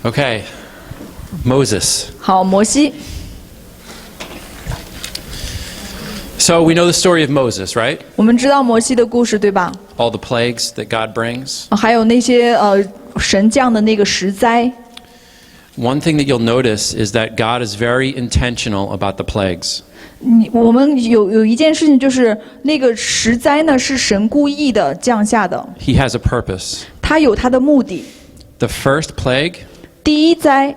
Okay, Moses. 好，摩西。So we know the story of Moses, right? 我们知道摩西的故事，对吧？ All the plagues that God brings. 还有那些神降的那个十灾。One thing that you'll notice is that God is very intentional about the plagues. 我们有一件事情，就是那个十灾呢是神故意的降下的。He has a purpose. 他有他的目的。The first plague. 第一灾。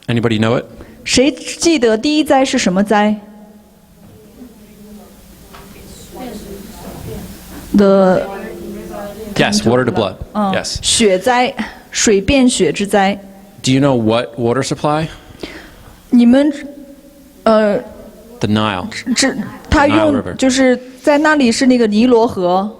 Anybody know it? 谁记得第一灾是什么灾？The Yes, water to blood. Yes. 血灾，水变血之灾。Do you know what water supply? 你们The Nile. 他用就是在那里是那个尼罗河。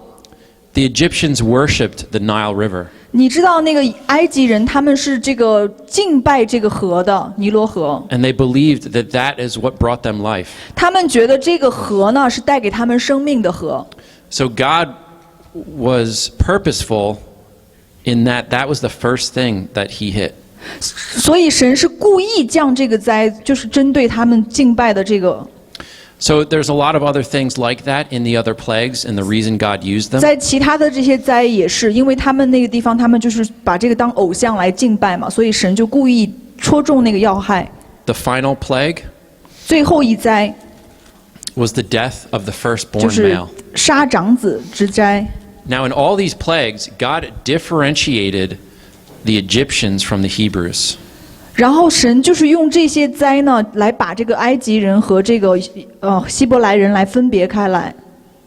The Egyptians worshipped the Nile River. 你知道那个埃及人他们是这个敬拜这个河的尼罗河。And they believed that that is what brought them life. 他们觉得这个河呢是带给他们生命的河。So God was purposeful in that was the first thing that he hit. 所以神是故意降这个灾，就是针对他们敬拜的这个。So there's a lot of other things like that in the other plagues, and the reason God used them. 在其他的这些灾也是，因为他们那个地方，他们就是把这个当偶像来敬拜嘛，所以神就故意戳中那个要害。The final plague 最后一灾 was the death of the 就 firstborn 是 male. 杀长子之灾。Now in all these plagues, God differentiated the Egyptians from the Hebrews. 然后神就是用这些灾呢，来把这个埃及人和这个希伯来人来分别开来。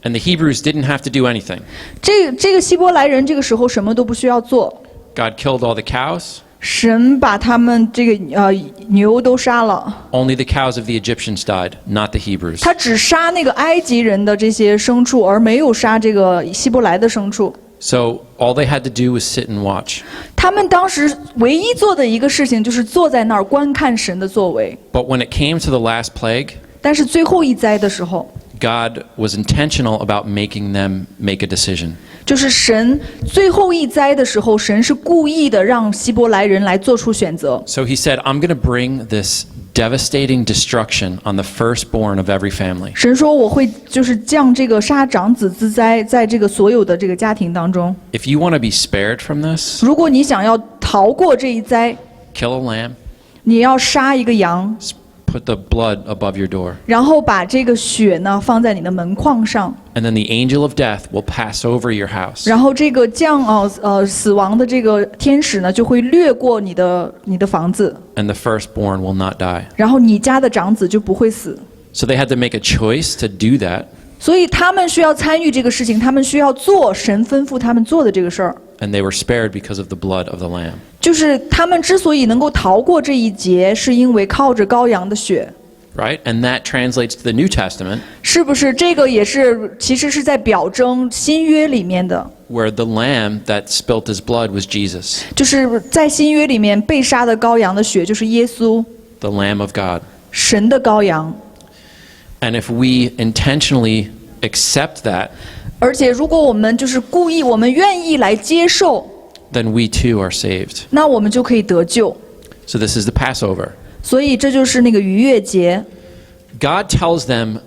And the Hebrews didn't have to do anything. 这个希伯来人这个时候什么都不需要做。 God killed all the cows. 神把他们这个牛都杀了。 Only the cows of the Egyptians died, not the Hebrews. 他只杀那个埃及人的这些牲畜，而没有杀这个希伯来的牲畜。So all they had to do was sit and watch. 他们当时唯一做的一个事情就是坐在那儿观看神的作为。 But when it came to the last plague, 但是最后一灾的时候， God was intentional about making them make a decision. 就是神最后一灾的时候，神是故意的让希伯来人来做出选择。 So he said, I'm going to bring this devastating destruction on the firstborn of every family. 神说我会就是降这个杀长子之灾，在这个所有的这个家庭当中。 If you want to be spared from this, 如果你想要逃过这一灾， kill a lamb, 你要杀一个羊， put the blood above your door. 然后把这个血呢放在你的门框上， And then the angel of death will pass over your house. 然后这个死亡的这个天使呢就会掠过你的房子， And the firstborn will not die. 然后你家的长子就不会死。 So they had to make a choice to do that. 所以他们需要参与这个事情，他们需要做神吩咐他们做的这个事儿。 And they were spared because of the blood of the lamb. 就是他们之所以能够逃过这一劫，是因为靠着羔羊的血。 Right? And that translates to the New Testament, 是不是这个也是其实是在表征新约里面的， where the lamb that spilt his blood was Jesus, 就是在新约里面被杀的羔羊的血就是耶稣， the Lamb of God. 神的羔羊。 And if we intentionally accept that, 而且如果我们就是故意，我们愿意来接受， then we too are saved. 那我们就可以得救。 So this is the Passover. 所以这就是那个逾越节。 God tells them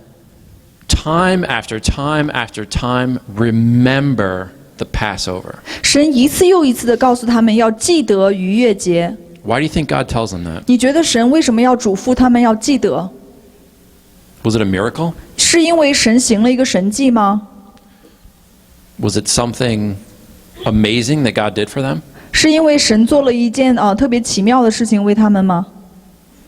time after time after time, remember the Passover. 神一次又一次的告诉他们要记得逾越节。 Why do you think God tells them that? 你觉得神为什么要嘱咐他们要记得？ Was it a miracle? 是因为神行了一个神迹吗？ Was it something amazing that God did for them? 是因为神做了一件特别奇妙的事情为他们吗？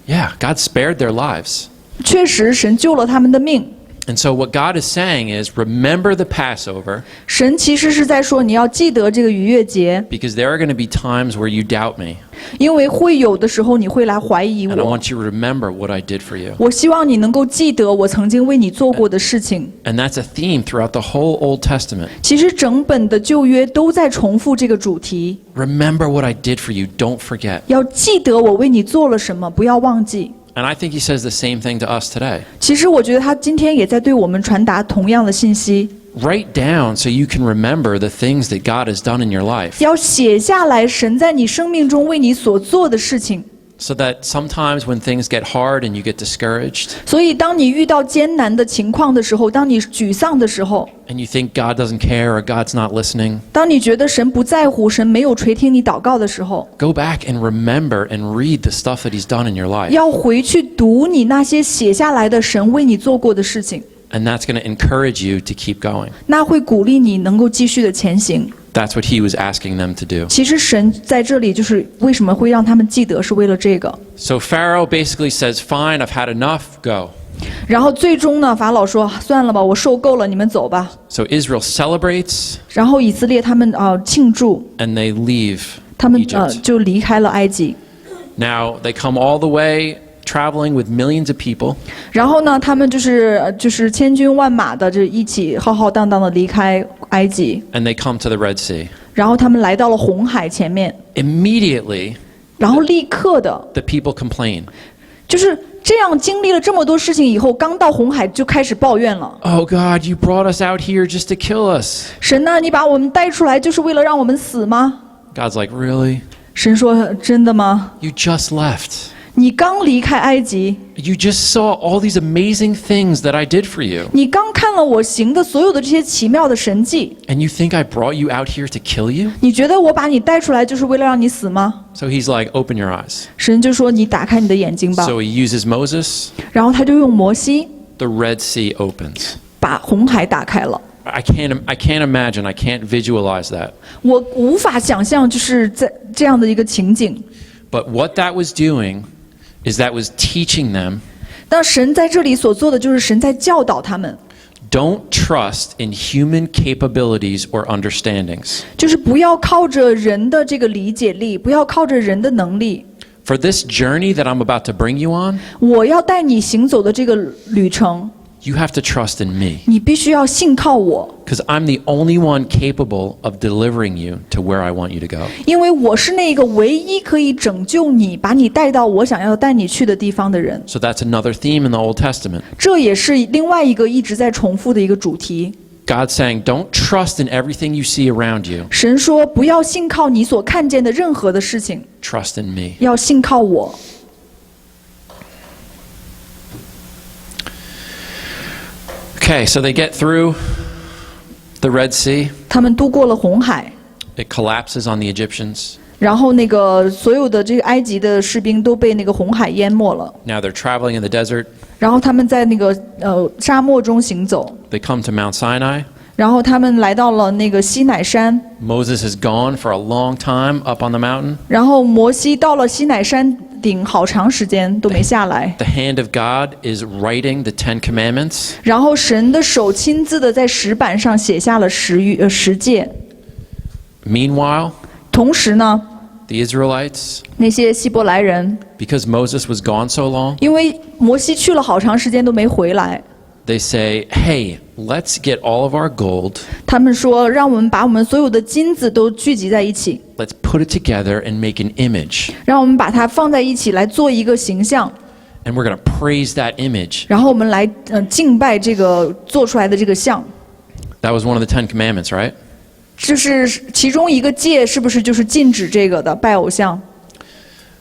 Yeah, God spared their lives. 确实，神救了他们的命。 And so what God is saying is, remember the Passover, 神其实是在说你要记得这个逾越节， because there are going to be times where you doubt me. 因为会有的时候你会来怀疑 And I 我。 want you to remember what I did for you. 我希望你能够记得我曾经为你做过的事情。 And that's a theme throughout the whole Old Testament. 其实整本的旧约都在重复这个主题， Remember what I did for you. Don't forget. 要记得我为你做了什么，不要忘记。 And I think he says the same thing to us today. 其实我觉得他今天也在对我们传达同样的信息。Write down so you can remember the things that God has done in your life. 要写下来神在你生命中为你所做的事情。So that sometimes when things get hard and you get discouraged, 所以当你遇到艰难的情况的时候，当你沮丧的时候， and you think God doesn't care or God's not listening, 当你觉得神不在乎，神没有垂听你祷告的时候， go back and remember and read the stuff that He's done in your life. 要回去读你那些写下来的神为你做过的事情， And that's going to encourage you to keep going. 那会鼓励你能够继续的前行。 That's what He was asking them to do. 其实神在这里就是为什么会让他们记得，是为了这个。 So Pharaoh basically says, fine, I've had enough, go. 然后最终呢，法老说算了吧，我受够了，你们走吧。 So Israel celebrates 然后以色列他们庆祝， and they leave 他们 Egypt. 就离开了埃及。 Now they come all the way traveling with millions of people. 然后呢，他们就是千军万马的，就一起浩浩荡荡的离开埃及。 And they come to the Red Sea. 然后他们来到了红海前面， Immediately, 然后立刻的， the people complain. 就是这样经历了这么多事情以后，刚到红海就开始抱怨了。 Oh God, you brought us out here just to kill us. 神啊，你把我们带出来就是为了让我们死吗？ God's like, really? 神说：真的吗？ You just left. 你刚离开埃及， You just saw all these amazing things that I did for you. 你刚看了我行的所有的这些奇妙的神迹， And you think I brought you out here to kill you? 你觉得我把你带出来就是为了让你死吗？ So he's like, open your eyes. 神就说：你打开你的眼睛吧。 So he uses Moses. 然后他就用摩西 The Red Sea opens. 把红海打开了。 I can't imagine. I can't visualize that. 我无法想象，就是在这样的一个情景。 But what that was doing is that was teaching them, 但神在这里所做的，就是神在教导他们， don't trust in human capabilities or understandings. 就是不要靠着人的这个理解力，不要靠着人的能力。 For this journey that I'm about to bring you on, 我要带你行走的这个旅程， you have to trust in me. 你必须要信靠我， Because I'm the only one capable of delivering you to where I want you to go. 因为我是那个唯一可以拯救你，把你带到我想要带你去的地方的人。 So that's another theme in the Old Testament. 这也是另外一个一直在重复的一个主题。 God's saying, don't trust in everything you see around you. 神说，不要信靠你所看见的任何的事情， Trust in me. 要信靠我。 Okay, so they get through the Red Sea. 他们渡过了红海， It collapses on the Egyptians. 然后那个所有的这个埃及的士兵都被那个红海淹没了。 Now they're traveling in the desert. 然后他们在那个沙漠中行走， They come to Mount Sinai. 然后他们来到了那个西乃山， Moses has gone for a long time up on the mountain. 然后摩西到了西乃山顶好长时间都没下来， The hand of God is writing the 10 Commandments. 然后神的手亲自的在石板上写下了十诫。 Meanwhile, 同时呢， the Israelites, 那些希伯来人 because Moses was gone so long, 因为摩西去了好长时间都没回来， they say, hey, let's get all of our gold. 他们说让我们把我们所有的金子都聚集在一起， Let's put it together and make an image. 让我们把它放在一起来做一个形象， And we're going to praise that image. 然后我们来敬拜这个做出来的这个像。 That was one of the 10 Commandments, right? 就是其中一个戒，是不是就是禁止这个的拜偶像？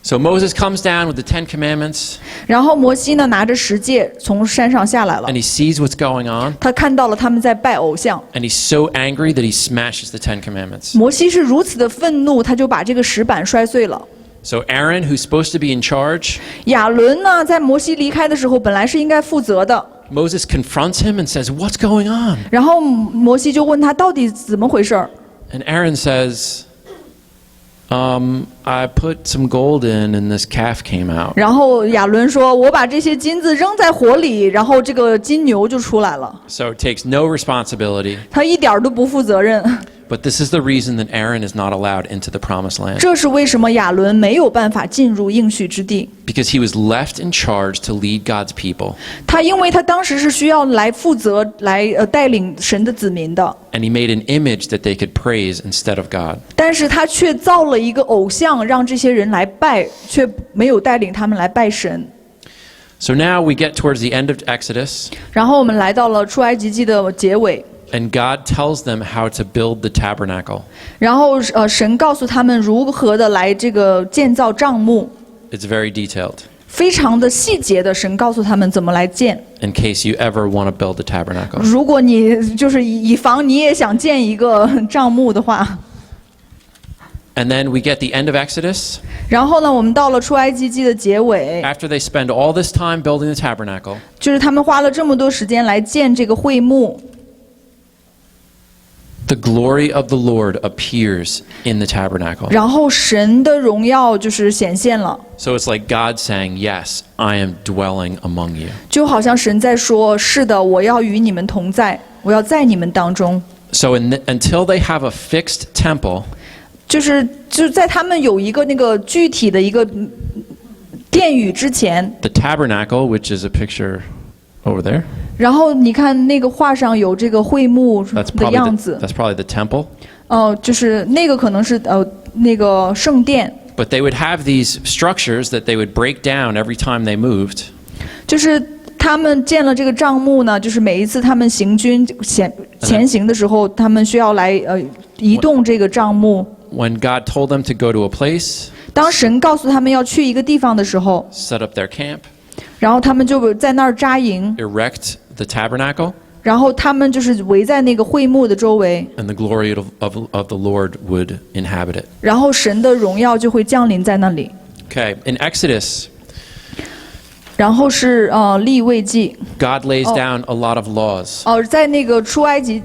So Moses comes down with the 10 Commandments, 然后摩西呢拿着十戒从山上下来了 and，he sees what's going on, 他看到了他们在拜偶像， and he's so angry that he smashes the 10 Commandments. 摩西是如此的愤怒，他就把这个石板摔碎了。 So Aaron, who's supposed to be in charge, 亚伦呢，在摩西离开的时候，本来是应该负责的， Moses confronts him and says, what's going on? 然后摩西就问他到底怎么回事儿。 And Aaron says, I put some gold in and this calf came out. 然后亚伦说：“我把这些金子扔在火里，然后这个金牛就出来了。 So it takes no responsibility. ”他一点儿都不负责任。 But this is the reason that Aaron is not allowed into the promised land. 这是为什么亚伦没有办法进入应许之地？ Because he was left in charge to lead God's people. 他因为他当时是需要来负责来带领神的子民的， And he made an image that they could praise instead of God. 但是他却造了一个偶像，让这些人来拜，却没有带领他们来拜神。 So now we get towards the end of Exodus. 然后我们来到了出埃及记的结尾， And God tells them how to build the tabernacle. 然后神告诉他们如何的来这个建造帐幕， It's very detailed. 非常的细节的，神告诉他们怎么来建。 In case you ever want to build a tabernacle. 如果你就是以防你也想建一个帐幕的话。 And then we get the end of Exodus. 然后呢，我们到了出埃及记的结尾， After they spend all this time building the tabernacle, 就是他们花了这么多时间来建这个会幕， the glory of the Lord appears in the tabernacle. 然后神的荣耀就是显现了， So it's like God saying, yes, I am dwelling among you. 就好像神在说：“是的，我要与你们同在，我要在你们当中。” So until they have a fixed temple, 就是在他们有一个那个具体的一个殿宇之前， the tabernacle, which is a picture over there, 然后你看那个画上有这个会幕 that's 的样子， probably the temple. 就是那个可能是那个圣殿， But they would have these structures that they would break down every time they moved. 就是他们建了这个帐幕呢，就是每一次他们行军前行的时候，他们需要来移动这个帐幕。 When God told them to go to a place, 当神告诉他们要去一个地方的时候， set up their camp, 然后他们就在那儿扎营， erect the tabernacle, 然后他们就是围在那个会幕的周围， and the glory of the Lord would inhabit it. 然后神的荣耀就会降临在那里。 Okay, in Exodus, 然后是利未记， God lays down a lot of laws. 在那个出埃及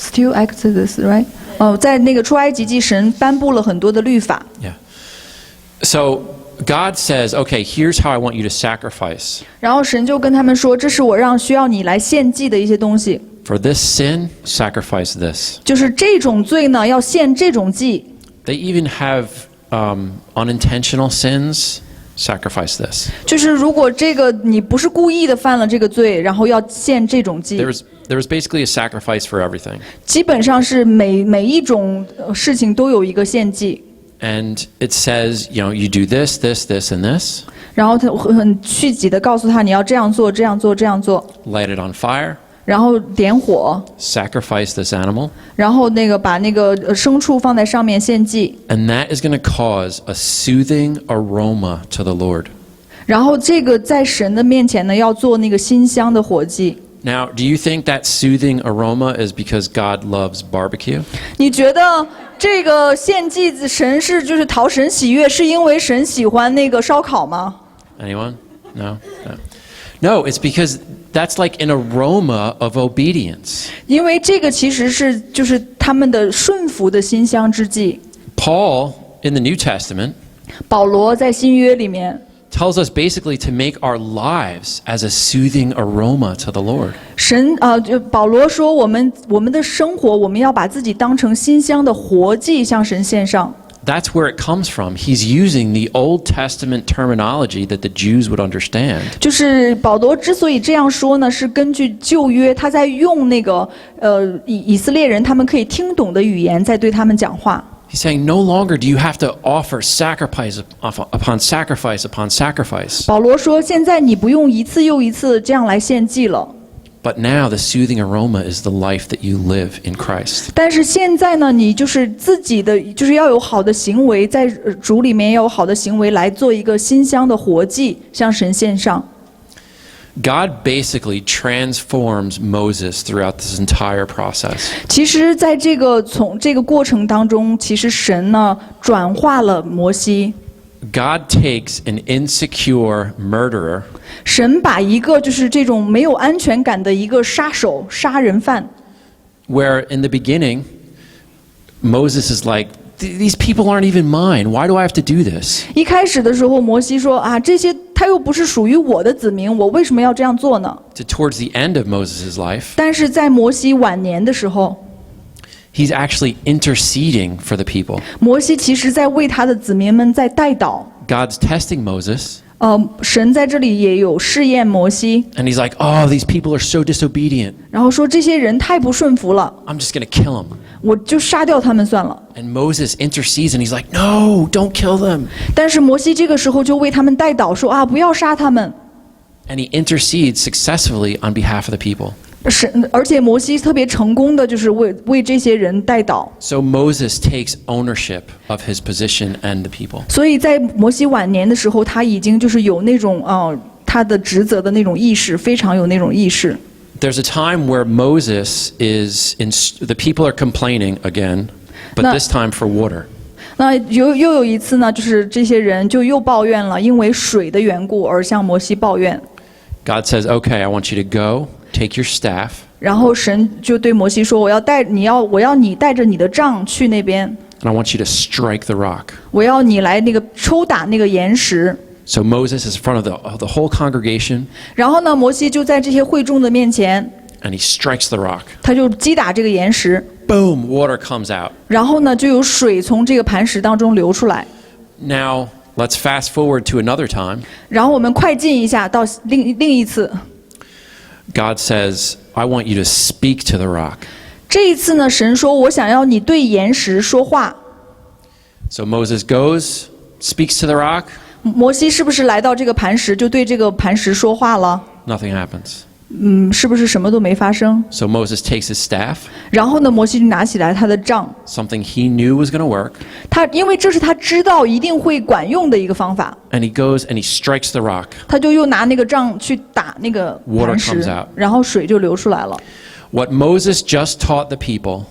still Exodus right？ 在那个出埃及记，神颁布了很多的律法。 Yeah. So God says, okay, here's how I want you to sacrifice. 然后神就跟他们说：“这是我需要你来献祭的一些东西， For this sin, sacrifice this. 就是这种罪呢，要献这种祭。 They even have unintentional sins, sacrifice this. 就是如果这个你不是故意的犯了这个罪，然后要献这种祭。 There was basically a sacrifice for everything. 基本上是每一种事情都有一个献祭。 And it says, you do this, this, this, and this. 然后他很具体的告诉他你要这样做，这样做，这样做。 Light it on fire. 然后点火， Sacrifice this animal. 然后把那个牲畜放在上面献祭。 And that is going to cause a soothing aroma to the Lord. 然后这个在神的面前呢，要做那个馨香的火祭。 Now, do you think that soothing aroma is because God loves barbecue? 你觉得这个献祭神就是讨神喜悦，是因为神喜欢那个烧烤吗？ Anyone? No? No, it's because that's like an aroma of obedience. 因为这个其实就是他们的顺服的馨香之祭。 Paul, in the New Testament, 保罗在新约里面 tells us basically to make our lives as a soothing aroma to the Lord. 保罗说我们的生活，我们要把自己当成馨香的活祭向神献上。 That's where it comes from. He's using the Old Testament terminology that the Jews would understand. 就是保罗之所以这样说呢，是根据旧约，他在用那个以色列人他们可以听懂的语言，在对他们讲话。 He's saying no longer do you have to offer sacrifice upon sacrifice upon sacrifice. 保罗说，现在你不用一次又一次这样来献祭了。 But now the soothing aroma is the life that you live in Christ. 但是现在呢，你就是自己的，就是要有好的行为，在主里面要有好的行为来做一个馨香的活祭，向神献上。 God basically transforms Moses throughout this entire process. 其实，在从这个过程当中，其实神呢转化了摩西。 God takes an insecure murderer. 神把一个就是这种没有安全感的一个杀人犯 Where in the beginning, Moses is like, these people aren't even mine. Why do I have to do this? 一开始的时候，摩西说啊，这些他又不是属于我的子民，我为什么要这样做呢？ Towards the end of Moses' life, 但是在摩西晚年的时候， he's actually interceding for the people. 摩西其实在为他的子民们在代祷。 God's testing Moses. 神在这里也有试验摩西， And he's like, oh, these people are so disobedient. 然后说这些人太不顺服了， I'm just going to kill them. 我就杀掉他们算了。 And Moses intercedes and he's like, no, don't kill them. 但是摩西这个时候就为他们代祷说啊，不要杀他们。And he intercedes successfully on behalf of the people. 而且摩西特别成功的就是为这些人代祷。So Moses takes ownership of his position and the people. 所以在摩西晚年的时候，他已经就是有那种他的职责的那种意识，非常有那种意识。There's a time where Moses the people are complaining again, but this time for water. 那又有一次呢，就是这些人就又抱怨了，因为水的缘故而向摩西抱怨。God says, "Okay, I want you to go, take your staff." 然后神就对摩西说：“我要你带着你的杖去那边。” And I want you to strike the rock. 我要你来那个抽打那个岩石。So Moses is in front of the whole congregation. 然后呢，摩西就在这些会众的面前。And he strikes the rock. 他就击打这个岩石。Boom! Water comes out. 然后呢，就有水从这个磐石当中流出来。Now let's fast forward to another time. 然后我们快进一下到另一次。God says, "I want you to speak to the rock." 这一次呢，神说：“我想要你对岩石说话。” So Moses goes, speaks to the rock. 摩西是不是来到这个磐石，就对这个磐石说话了？ Nothing happens. 是不是什么都没发生？ So Moses takes his staff. 然后呢，摩西就拿起来他的杖。Something he knew was going to work. 因为这是他知道一定会管用的一个方法。And he goes and he strikes the rock. 他就又拿那个杖去打那个磐石 Water comes out. 然后水就流出来了。What Moses just taught the people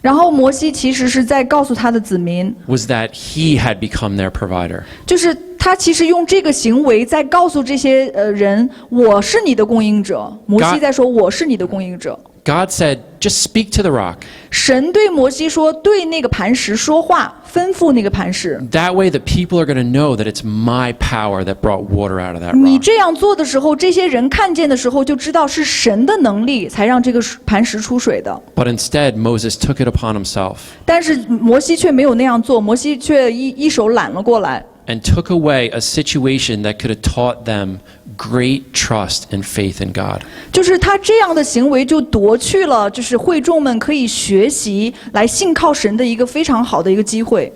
然后摩西其实是在告诉他的子民 was that he had become their provider. 就是他其实用这个行为在告诉这些人，我是你的供应者。摩西在说我是你的供应者。God said, just speak to the rock. 神对摩西说，对那个磐石说话，吩咐那个磐石。That way the people are going to know that it's my power that brought water out of that 你 rock. 这样做的时候，这些人看见的时候就知道是神的能力才让这个磐石出水的。But instead, Moses took it upon himself 但是摩西却没有那样做，摩西却一手揽了过来。and took away a situation that could have taught them great trust and faith in God. 就是他这样的行为就夺去了就是会众们可以学习来信靠神的一个非常好的一个机会。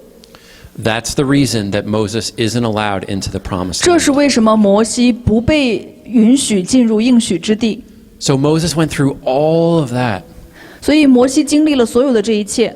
That's the reason that Moses isn't allowed into the promised 这是 land. 为什么摩西不被允许进入应许之地。 So Moses went through all of that. 所以摩西经历了所有的这一切。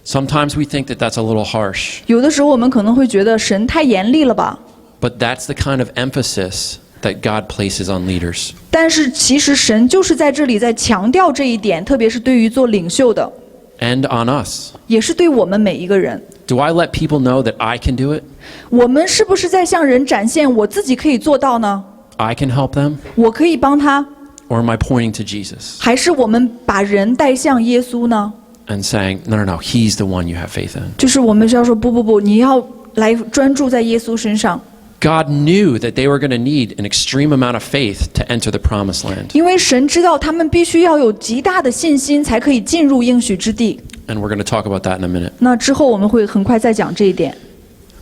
Sometimes we think that that's a little harsh, 有的时候我们可能会觉得神太严厉了吧。 but that's the kind of emphasis that God places on leaders. 但是其实神就是在这里在强调这一点，特别是对于做领袖的， And on us. 也是对我们每一个人。 Do I let people know that I can do it? 我们是不是在向人展现我自己可以做到呢？ I can help them? 我可以帮他， Or am I pointing to Jesus 还是我们把人带向耶稣呢？ and saying, no, he's the one you have faith in? 就是我们是要说不，你要来专注在耶稣身上。 God knew that they were going to need an extreme amount of faith to enter the promised land. 因为神知道他们必须要有极大的信心，才可以进入应许之地。 And we're going to talk about that in a minute. 那之后我们会很快再讲这一点。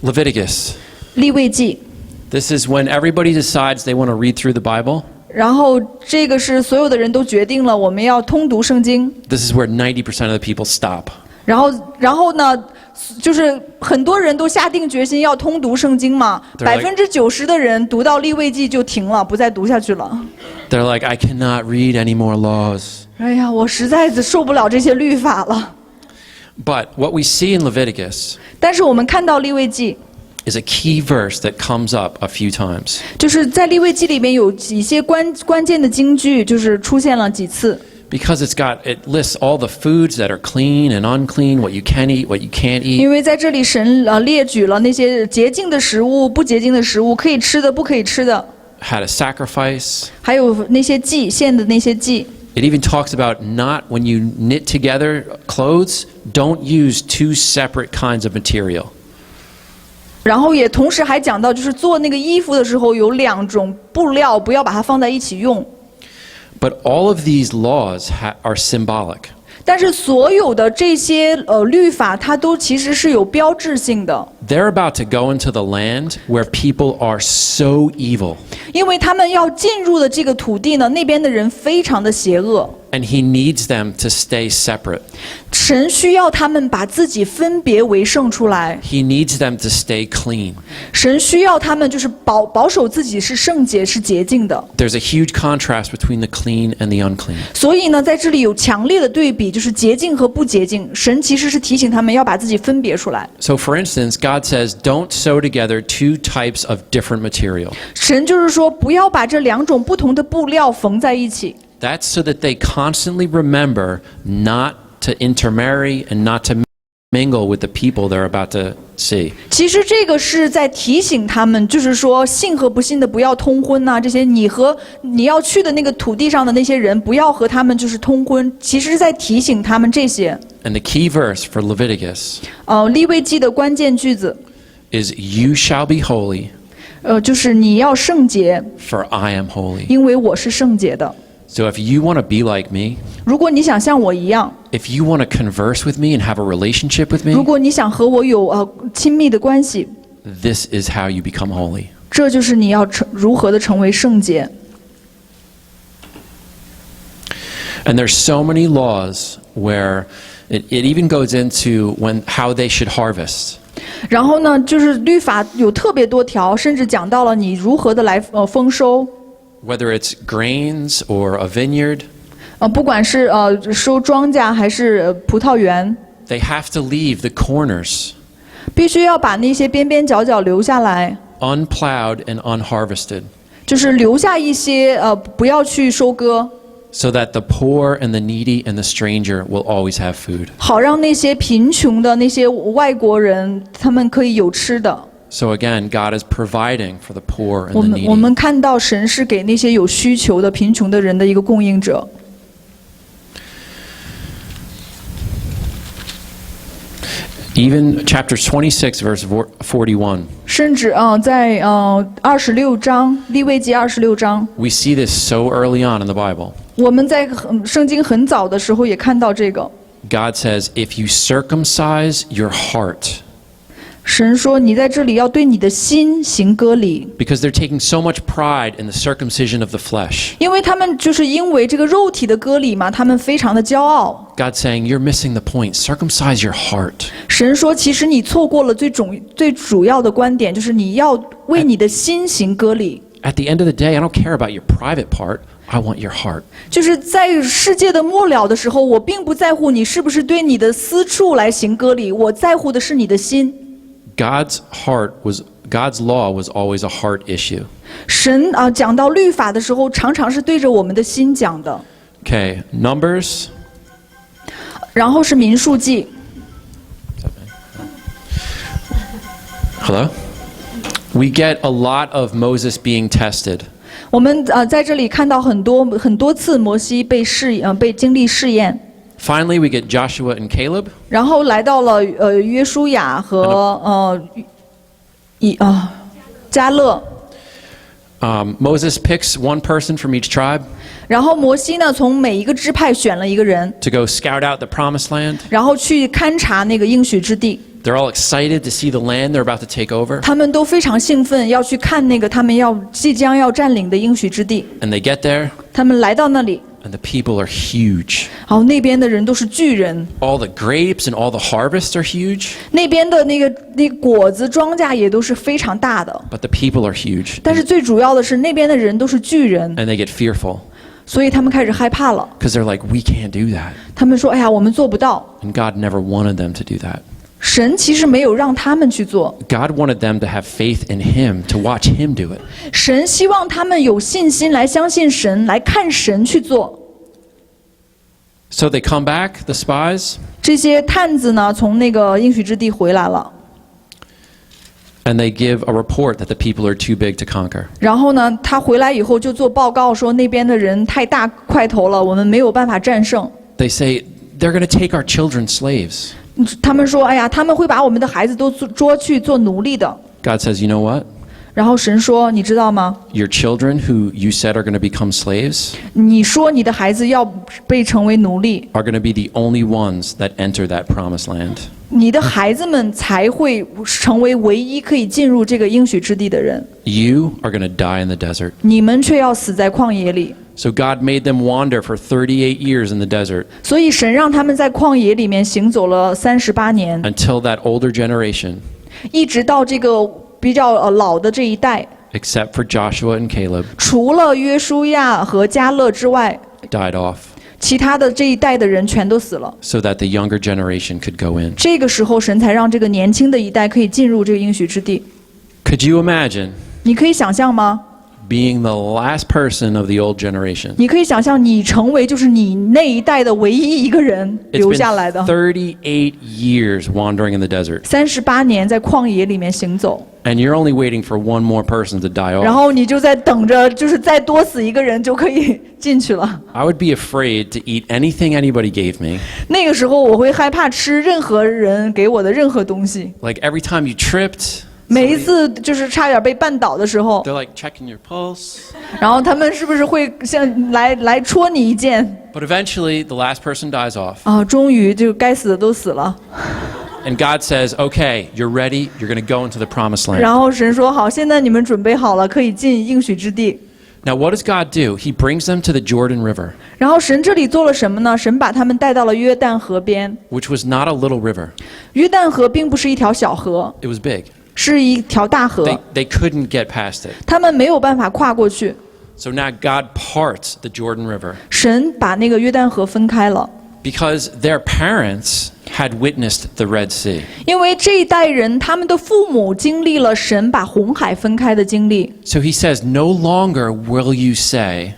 Leviticus. 利未记， This is when everybody decides they want to read through the Bible. 然后这个是所有的人都决定了，我们要通读圣经。 This is where 90% of the people stop. 然后呢，就是很多人都下定决心要通读圣经嘛。90%的人读到利未记就停了，不再读下去了。 They're like, I cannot read any more laws. 哎呀，我实在是受不了这些律法了。 But what we see in Leviticus 但是我们看到利未记， is a key verse that comes up a few times. 就是在利未记里面有一些关键的经句，就是出现了几次。 Because it lists all the foods that are clean and unclean, what you can eat, what you can't 因 eat. 为在这里神列举了那些洁净的食物、不洁净的食物，可以吃的、不可以吃的， How to sacrifice. 还有那些祭献的那些祭。 It even talks about not when you knit together clothes, don't use two separate kinds of material. 然后也同时还讲到，就是做那个衣服的时候有2种布料，不要把它放在一起用。 But all of these laws are symbolic. 但是所有的这些律法，它都其实是有标志性的。 They're about to go into the land where people are so evil. 因为他们要进入的这个土地呢，那边的人非常的邪恶。And he needs them to stay separate. 神需要他们把自己分别为圣出来。He needs them to stay clean. 神需要他们就是保守自己是圣洁是洁净的。 There's a huge contrast between the clean and the unclean. 所以呢，在这里有强烈的对比，就是洁净和不洁净。神其实是提醒他们要把自己分别出来。So for instance, God says, don't sew together two types of different material. 神就是说，不要把这两种不同的布料缝在一起。 That's so that they constantly remember not to intermarry and not to mingle with the people they're about to see. 其实这个是在提醒他们，就是说信和不信的不要通婚呐、这些你和你要去的那个土地上的那些人，不要和他们就是通婚。其实是在提醒他们这些。 And the key verse for Leviticus 利未记的关键句子 is, you shall be holy, 就是你要圣洁， for I am holy. 因为我是圣洁的。 So if you want to be like me, 如果你想像我一样， if you want to converse with me and have a relationship with 如 me, 果你想和我有亲密的关系， this is how you become holy. 这就是你要如何的成为圣洁。 And there's so many laws where it even goes into how they should harvest. 然后呢，就是律法有特别多条，甚至讲到了你如何的来丰收。 Whether it's grains or a vineyard, 不管是收庄稼还是葡萄园， they have to leave the corners 必须要把那些边边角角留下来， unplowed and unharvested, 就是留下一些不要去收割， so that the poor and the needy and the stranger will always have food. 好让那些贫穷的那些外国人他们可以有吃的。 So again, God is providing for the poor and 我 the 们 needy. 看到神是给那些有需求的贫穷的人的一个供应者。 Even chapter 26, verse 41, 甚至在26章利未记26章， we see this so early on in the Bible. 我们在圣经很早的时候也看到这个。 God says, if you circumcise your heart, 神说：“你在这里要对你的心行割礼， because they're taking so much pride in the circumcision of the flesh. 因为他们就是因为这个肉体的割礼嘛，他们非常的骄傲。 God's saying, you're missing the point. Circumcise your heart. 神说，其实你错过了最主要的观点，就是你要为你的心行割礼。 At the end of the day, I don't care about your private part. I want your heart. 就是在世界的末了的时候，我并不在乎你是不是对你的私处来行割礼，我在乎的是你的心。” God's law was always a heart issue. 神讲到律法的时候，常常是对着我们的心讲的。 Okay, Numbers. 然后是民数记， Hello? We get a lot of Moses being tested. 我们在这里看到很多次摩西被经历试验。 Finally, we get Joshua and Caleb. 然后来到了约书亚和迦勒。 Moses picks one person from each tribe 然后摩西呢，从每一个支派选了一个人， to go scout out the promised land. 然后去勘察那个应许之地。 They're all excited to see the land they're about to take over. 他们都非常兴奋，要去看那个他们即将要占领的应许之地。 And they get there, 他们来到那里， and the people are huge. 然后那边的人都是巨人， All the grapes and all the harvests are huge, 那边的那个果子庄稼也都是非常大的。 but the people are huge. 但是最主要的是，那边的人都是巨人， And they get fearful 所以他们开始害怕了。 because they're like, we can't do that. 他们说：“哎呀，我们做不到。” And God never wanted them to do that. 神其实没有让他们去做， God wanted them to have faith in Him, to watch Him do it. 神希望他们有信心来相信神，来看神去做。 So they come back, the spies, 这些探子呢，从那个应许之地回来了， and they give a report that the people are too big to conquer. 然后呢，他回来以后就做报告说那边的人太大块头了，我们没有办法战胜。 They say, they're going to take our children slaves. 他们说：“哎呀，他们会把我们的孩子都捉去做奴隶的。” God says, you know what? 然后神说：“你知道吗？ Your children who you said are going to become slaves 你说你的孩子要被成为奴隶， are going to be the only ones that enter that promised land. 你的孩子们才会成为唯一可以进入这个应许之地的人， You are going to die in the desert. 你们却要死在旷野里。” So God made them wander for 38 years in the desert 所以神让他们在旷野里面行走了38年， until that older generation, 一直到这个比较老的这一代， except for Joshua and Caleb, 除了约书亚和迦勒之外， died off 其他的这一代的人全都死了。 so that the younger generation could go in. 这个时候，神才让这个年轻的一代可以进入这个应许之地。 Could you imagine 你可以想象吗？ being the last person of the old generation? 你可以想象你成为就是你那一代的唯一一个人 It's 留下来的。 been 38 years wandering in the desert, 38年在旷野里面行走， and you're only waiting for one more person to die 然 off. 后你就在等着，就是再多死一个人就可以进去了。 I would be afraid to eat anything anybody gave me. 那个时候我会害怕吃任何人给我的任何东西。 Like every time you tripped, 每一次就是差点被绊倒的时候， they're like checking your pulse. 然后他们是不是会像来戳你一剑 But eventually, the last person dies off. 啊？终于就该死的都死了。 And God says, okay, you're ready. You're going to go into the promised land. 然后神说：“好，现在你们准备好了，可以进应许之地。” Now, what does God do? He brings them to the Jordan River, 然后神这里做了什么呢？神把他们带到了约旦河边。 which was not a little river. 约旦河并不是一条小河， It was big. 是一条大河， They couldn't get past it. 他们没有办法跨过去。 So now God parts the Jordan River 神把那个约旦河分开了， because their parents had witnessed the Red Sea. 因为这一代人他们的父母经历了神把红海分开的经历。 So he says, no longer will you say,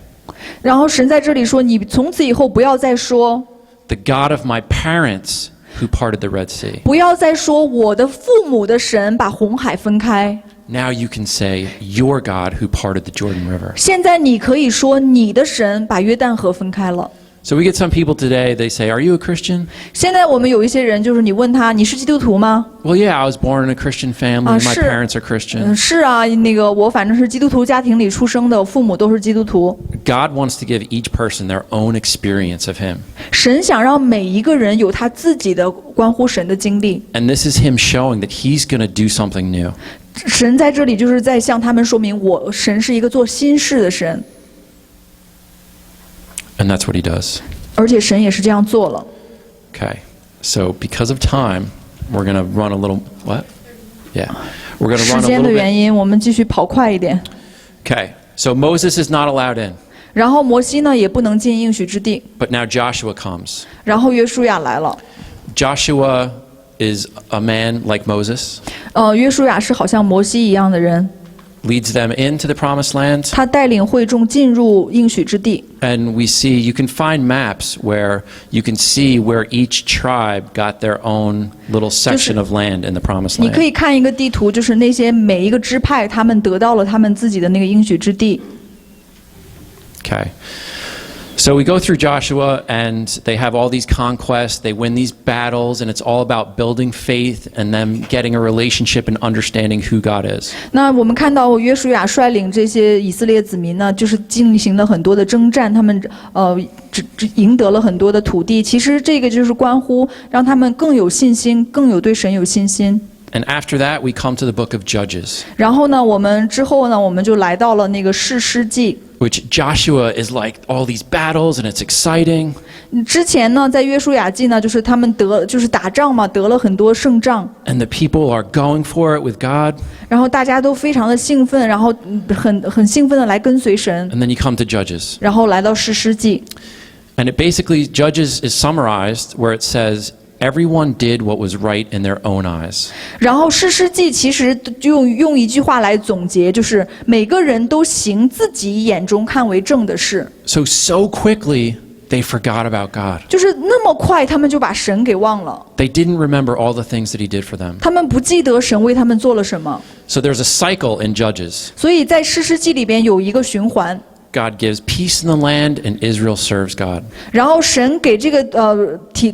然后神在这里说：“你从此以后不要再说， the God of my parents who parted the Red Sea. 不要再说我的父母的神把红海分开。 Now you can say, your God who parted the Jordan River. 现在你可以说你的神把约旦河分开了。” So we get some people today, they say, are you a Christian? 现在我们有一些人，就是你问他你是基督徒吗？ Well, yeah, I was born in a Christian family. My 是。 parents are Christian. 是啊，那个我反正是基督徒家庭里出生的，父母都是基督徒。 God wants to give each person their own experience of him. 神想让每一个人有他自己的关乎神的经历。 And this is him showing that he's going to do something new. 神在这里就是在向他们说明，神是一个做新事的神， And that's what he does. 而且神也是这样做了。 Okay. So because of time, we're going to run a little, what? Yeah. We're going to 时 run a 间 little 的原 bit. 因，我们继续跑快一点。 Okay. So Moses is not allowed in. 然后摩西呢也不能进应许之地， But now Joshua comes. 然后约书亚来了。 Joshua is a man like Moses, 约书亚是好像摩西一样的人， leads them into the promised land. 他带领会众进入应许之地。 And we see, you can find maps where you can see where each tribe got their own little section of land in the promised 你可 land. 以看一个地图，就是那些每一个支派，他们得到了他们自己的那个应许之地。 Okay. So we go through Joshua and they have all these conquests, they win these battles, and it's all about building faith and them getting a relationship and understanding who God is. 那我们看到约书亚率领这些以色列子民呢，就是进行了很多的征战，他们赢得了很多的土地。其实这个就是关乎让他们更有信心，更有对神有信心。 And after that, we come to the book of Judges, 然后呢，我们之后呢，我们就来到了那个士师记。 which Joshua is like all these battles and it's exciting. 之前呢，在约书亚记呢，就是他们就是打仗嘛，得了很多胜仗， And the people are going for it with God. 然后大家都非常的兴奋，然后很兴奋的来跟随神， And then you come to Judges. 然后来到士师记。 And it basically, Judges is summarized where it says, everyone did what was right in their own eyes. 然后士师记其实就用一句话来总结，就是每个人都行自己眼中看为正的事。 So quickly, they forgot about God. 就是那么快，他们就把神给忘了， They didn't remember all the things that he did for them. 他们不记得神为他们做了什么。 So there's a cycle in Judges. 所以在士师记里边有一个循环， God gives peace in the land and Israel serves God. 然后神给这个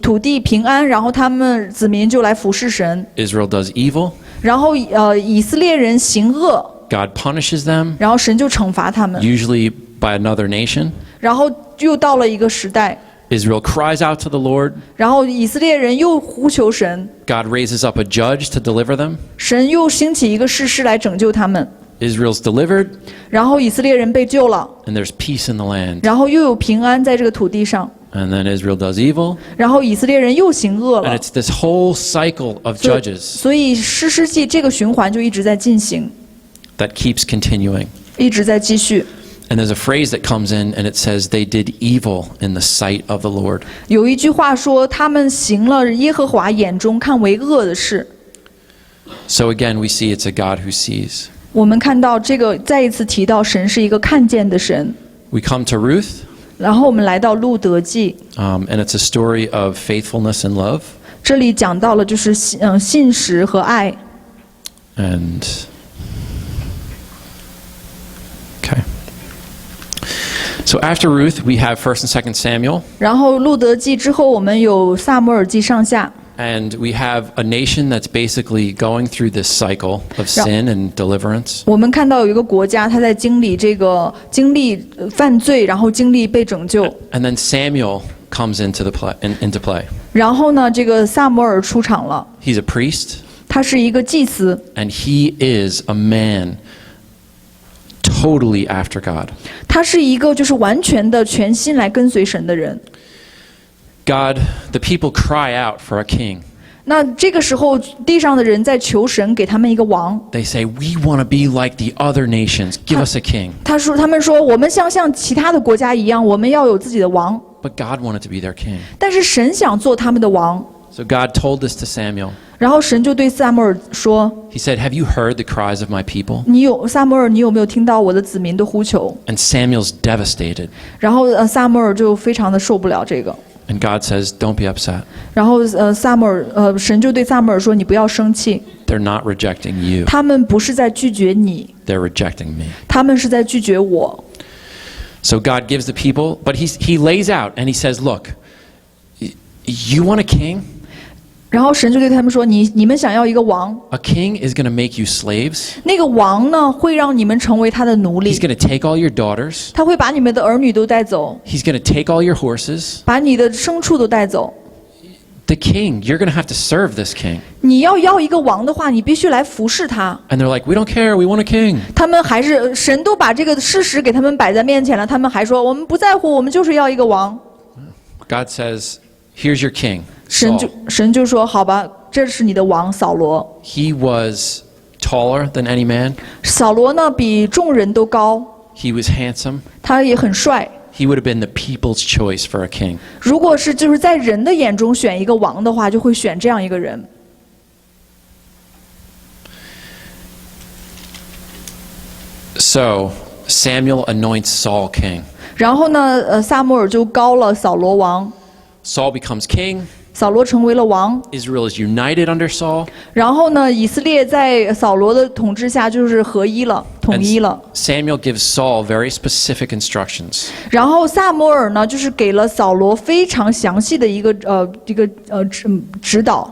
土地平安，然后他们子民就来服侍神， Israel does evil. 然后以色列人行恶， God punishes them, 然后神就惩罚他们， usually by another nation. 然后又到了一个时代， Israel cries out to the Lord. 然后以色列人又呼求神， God raises up a judge to deliver them. 神又兴起一个士师来拯救他们， Israel's delivered, 然后以色列人被救了， and there's peace in the land. 然后又有平安在这个土地上， And then Israel does evil, 然后以色列人又行恶 and 了。 it's this whole cycle of 所以 judges 所以士师记这个循环就一直在进行， that keeps continuing. 一直在继续。 And there's a phrase that comes in, and it says, they did evil in the sight of the Lord. 有一句话说，他们行了耶和华眼中看为恶的事。 So again, we see it's a God who sees. 我们看到这个再一次提到，神是一个看见的神。 We come to Ruth, 然后我们来到路德记， and it's a story of faithfulness and love. 这里讲到了就是信实和爱。 And okay. So after Ruth, we have 1st and 2nd Samuel, 然后路德记之后，我们有撒母耳记上下。 and we have a nation that's basically going through this cycle of sin and deliverance. 我们看到有一个国家，他在经历犯罪，然后经历被拯救。 And then Samuel comes into play. 然后呢，这个撒母耳出场了， He's a priest, 他是一个祭司， and he is a man totally after God. 他是一个就是完全的全心来跟随神的人。 God, the people cry out for a king. 那这个时候，地上的人在求神给他们一个王。 They say, we want to be like the other nations. Give us a king. 他们说，我们像其他的国家一样，我们要有自己的王。 But God wanted to be their king. 但是神想做他们的王， So God told this to Samuel. 然后神就对撒母耳说 He said, have you heard the cries of my people?：“ 撒母耳，你有没有听到我的子民的呼求？” And Samuel's devastated. 然后撒母耳就非常的受不了这个。 And God says, don't be upset. 然后神就对撒母耳说：“你不要生气， They're not rejecting you. 他们不是在拒绝你， They're rejecting me. 他们是在拒绝我。” So God gives the people, but he lays out and he says, look, you want a king? 然后神就对他们说：“你们想要一个王， A king is going to make you slaves. 那个王呢会让你们成为他的奴 He's 隶， going to take all your daughters. 他会把你们的儿女都带走， He's going to take all your horses. 把你的牲畜都带走。 The king, you're going to have to serve this king. 你要一个王的话，你必须来服侍他。” And they're like, we don't care. We want a king. 他们还是神都把这个事实给他们摆在面前了，他们还说我们不在乎，我们就是要一个王。 God says, here's your king, 神 Saul. 就说好吧，这是你的王扫罗。 He was taller than any man. 扫罗呢比众人都高， He was handsome. 他也很帅。 He would have been the people's choice for a king. 如果是就是在人的眼中选一个王的话，就会选这样一个人。 So Samuel anoints Saul king. 然后呢，撒母耳就膏了扫罗王， Saul becomes king. 扫罗成为了王。 Israel is united under Saul. 然后呢，以色列在扫罗的统治下就是合一了，统一了。 Samuel gives Saul very specific instructions. 然后撒母耳呢，就是给了扫罗非常详细的一个指导。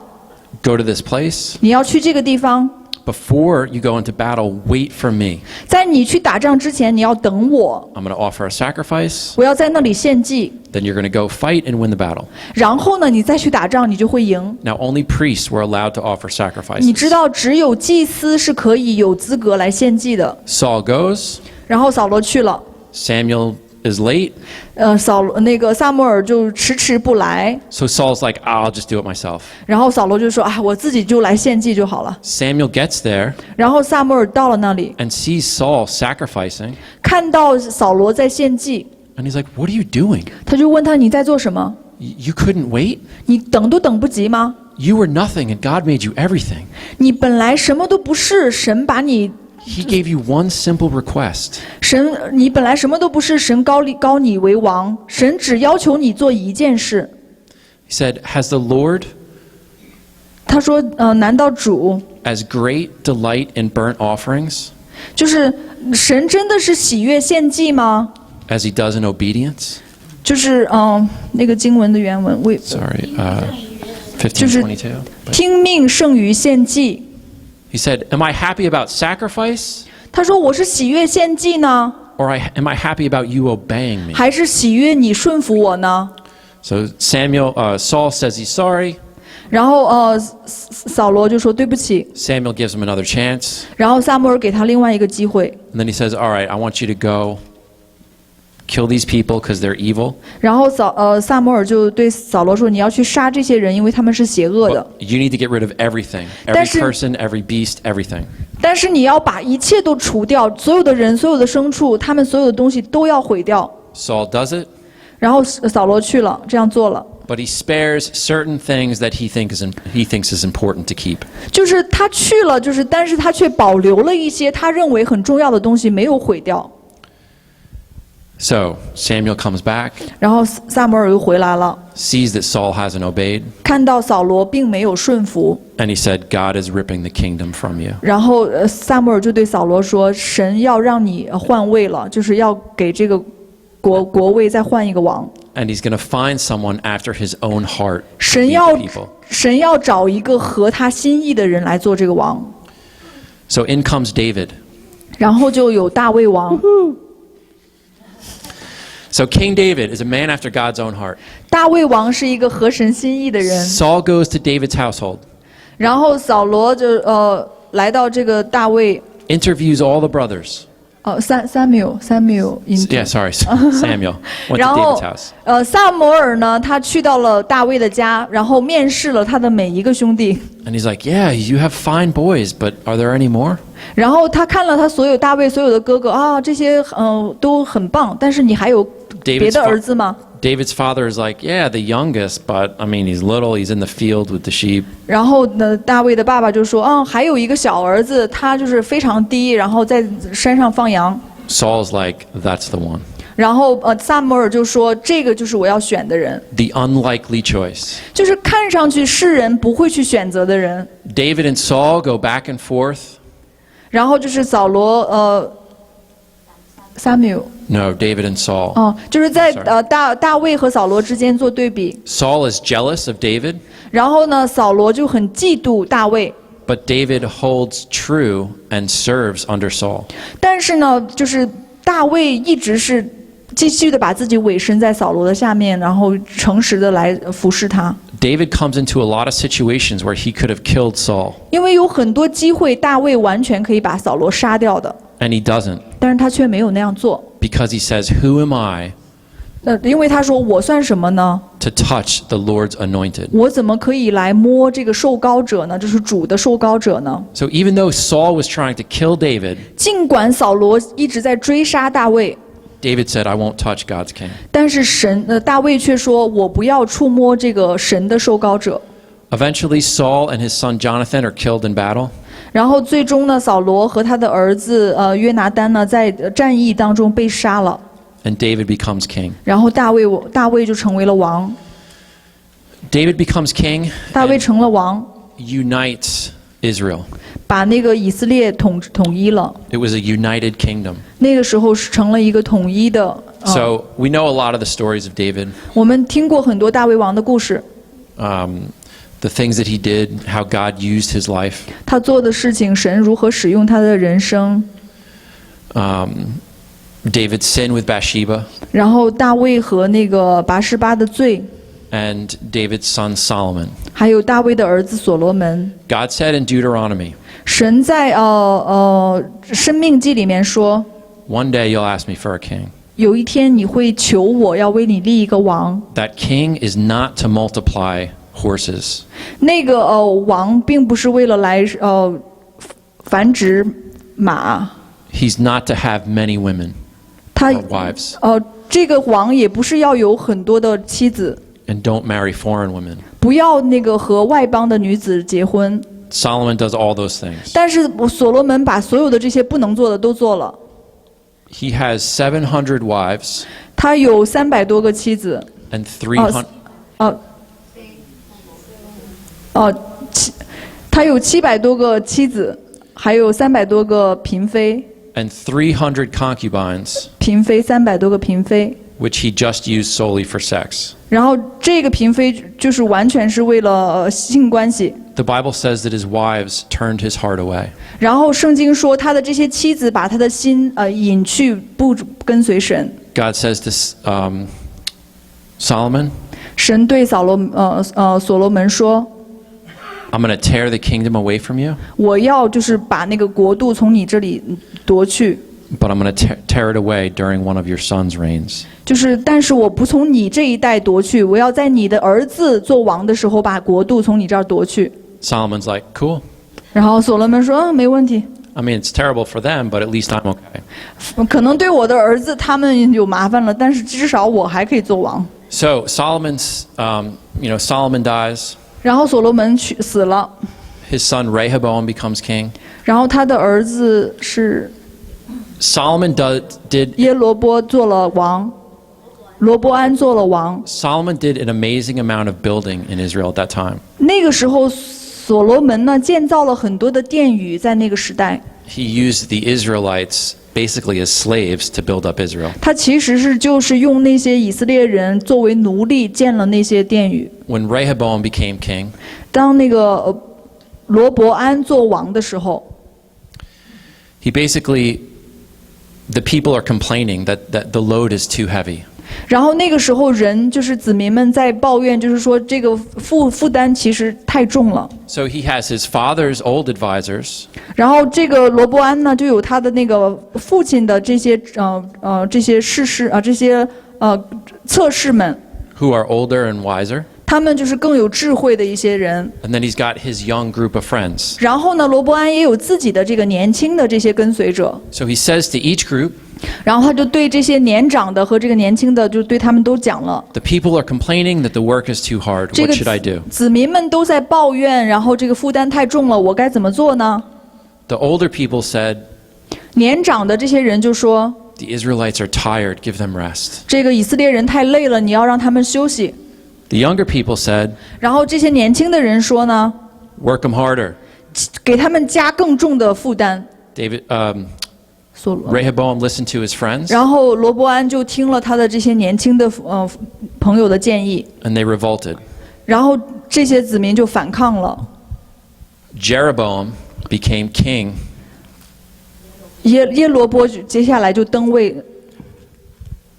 Go to this place. 你要去这个地方， Before you go into battle, wait for me. 在你去打仗之前，你要等我， I'm going to offer a sacrifice. 我要在那里献祭。 Then you're going to go fight and win the battle. 然后呢，你再去打仗，你就会赢。 Now, only priests were allowed to offer 你知 sacrifices. 道，只有祭司是可以有资格来献祭的。 Saul goes. 然后扫罗去了， Samuel is late. 撒母耳就迟不来， So Saul's like, I'll just do it myself. 然后扫罗就说：“啊，我自己就来献祭就好了。 Samuel gets there ”然后撒母耳到了那里， and sees Saul sacrificing. 看到扫罗在献祭， And he's like, what are you doing? 他就问他：“你在做什么？ You couldn't wait? 你等都等不及吗？ You were nothing and God made you everything. 你本来什么都不是，神把你 He gave you one simple request. 你本来什么都不是，神高你为王，神只要求你做一件事。 He said, has the Lord 他说：“难道主 as great delight in burnt offerings 就是神真的是喜悦献祭吗？ as he does in obedience?” 就是那个经文的原文， Sorry, 15:22. 听命胜于献祭。 He said, am I happy about sacrifice 他说：“我是喜悦献祭呢， or am I happy about you obeying me? 还是喜悦你顺服我呢？” So Saul says he's sorry. 然后扫罗就说对不起， Samuel gives him another chance. 然后撒母耳给他另外一个机会， And then he says, all right, I want you to go kill these people because they're evil. 然后撒母耳就对扫罗说，你要去杀这些人，因为他们是邪恶的。 But you need to get rid of everything. Every 但是- person, every beast, everything. 但是你要把一切都除掉，所有的人、所有的牲畜，他们所有的东西都要毁掉。 Saul does it, 然后扫罗去了，这样做了。 but he spares certain things that he thinks is important to keep. 就是他去了，但是他却保留了一些他认为很重要的东西，没有毁掉。 So Samuel comes back, 然后撒母耳又回来了， sees that Saul hasn't obeyed, 看到扫罗并没有顺服， and he said, God is ripping the kingdom from you. 然后撒母耳就对扫罗说：“神要让你换位了，就是要给这个国位再换一个王。 And he's going to find someone after his own heart to 神 lead 要 the people. 神要找一个合他心意的人来做这个王。 So in comes David. 然后就有大卫王。 So King David is a man after God's own heart. 大卫王是一个合神心意的人。 Saul goes to David's household, 然后扫罗就来到这个大卫。 interviews all the brothers. Samuel Yeah, sorry, Samuel went to 然后 David's house. 撒母耳呢，他去到了大卫的家，然后面试了他的每一个兄弟。 And he's like, yeah, you have fine boys, but are there any more? 然后他看了他大卫所有的哥哥啊，这些都很棒，但是你还有别的儿子吗？ David's father is like, yeah, the youngest, but I mean, he's little, he's in the field with the sheep. 然后呢，大卫的爸爸就说，还有一个小儿子，他就是非常低，然后在山上放羊。 Saul's like, that's the one. 然后撒母耳就说，这个就是我要选的人， The unlikely choice. 就是看上去世人不会去选择的人。 David and Saul go back and forth. 然后就是扫罗Samuel。 No, David and Saul. 就是在大卫和扫罗之间做对比。 Saul is jealous of David, 然后呢，扫罗就很嫉妒大卫， but David holds true and serves under Saul. 但是呢，就是大卫一直是继续的把自己委身在扫罗的下面，然后诚实的来服侍他。 David comes into a lot of situations where he could have killed Saul, 因为有很多机会，大卫完全可以把扫罗杀掉的， and he doesn't, 但是他却没有那样做。 because he says, who am I 因为他说我算什么呢？ to touch the Lord's anointed? 我怎么可以来摸这个受膏者呢？就是主的受膏者呢？ So even though Saul was trying to kill David, 尽管扫罗一直在追杀大卫， David said, I won't touch God's king. 但是大卫却说：“我不要触摸这个神的受膏者。 Eventually, Saul and his son Jonathan are killed in battle. ”然后最终呢，扫罗和他的儿子约拿单呢，在战役当中被杀了。 And David becomes king. 然后大卫就成为了王， David becomes king, 大卫成了王， unites Israel. 把那个以色列统一了。 It was a united kingdom. 那个时候是成了一个统一的。So we know a lot of the stories of David, 我们听过很多大卫王的故事， the things that he did, how God used his life. 他做的事情，神如何使用他的人生。 David's sin with Bathsheba, 然后大卫和那个拔示巴的罪， and David's son Solomon. 还有大卫的儿子所罗门。 God said in Deuteronomy, 神在生命记里面说， one day you'll ask me for a king. 有一天你会求我要为你立一个王。 That king is not to multiply horses. 那个王并不是为了来繁殖马， He's not to have many women 他 or wives. 这个王也不是要有很多的妻子， And don't marry foreign women. 不要那个和外邦的女子结婚。 Solomon does all those things. 但是所罗门把所有的这些不能做的都做了。 He has 700 wives 他有300多个妻子， and 300. 他有700多个妻子，还有300多个嫔妃， And 300 concubines, 300多个嫔妃。 which he just used solely for sex. 然后这个嫔妃就是完全是为了性关系。 The Bible says that his wives turned his heart away. 然后圣经说他的这些妻子把他的心引去，不跟随神。 God says to Solomon, 神对所罗门说 I'm going to tear the kingdom away from you, 我要就是把那个国度从你这里夺去， but I'm going to tear it away during one of your sons' reigns. 就是但是我不从你这一代夺去，我要在你的儿子做王的时候把国度从你这儿夺去。 Solomon's like, cool. 然后所罗门说，没问题。 I mean, it's terrible for them, but at least I'm okay. 可能对我的儿子他们有麻烦了，但是至少我还可以做王。 So Solomon dies. 然后所罗门死了， His son Rehoboam becomes king. 然后他的儿子是 Solomon did 耶罗波做了王，罗波安做了王。 Solomon did an amazing amount of building in Israel at that time. 那个时候，所罗门呢建造了很多的殿宇，在那个时代。 He used the Israelites basically as slaves to build up Israel. 他其实就是用那些以色列人作为奴隶建了那些殿宇。 When Rehoboam became king, 当那个罗伯安做王的时候， he basically, the people are complaining that the load is too heavy. 然后那个时候人就是子民们在抱怨，就是说这个负担其实太重了。 So he has his father's old advisors, 然后这个罗伯安呢，就有他的那个父亲的这些这些士士啊，这些策士们， who are older and wiser. 他们就是更有智慧的一些人。 And then he's got his young group of friends. 然后呢，罗伯安也有自己的这个年轻的这些跟随者。 So he says to each group, 然后他就对这些年长的和这个年轻的，就对他们都讲了。 the people are complaining that the work is too hard. 这 What 个 should I do? 子民们都在抱怨，然后这个负担太重了，我该怎么做呢？ The older people said, 年长的这些人就说， the Israelites are tired, give them rest. 这个以色列人太累了，你要让他们休息。 The younger people said, 然后这些年轻的人说呢， work them harder. 给他们加更重的负担。 Rehoboam listened to his friends, 然后罗伯安就听了他的这些年轻的朋友的建议， and they revolted. 然后这些子民就反抗了。 Jeroboam became king, 耶罗波接下来就登位，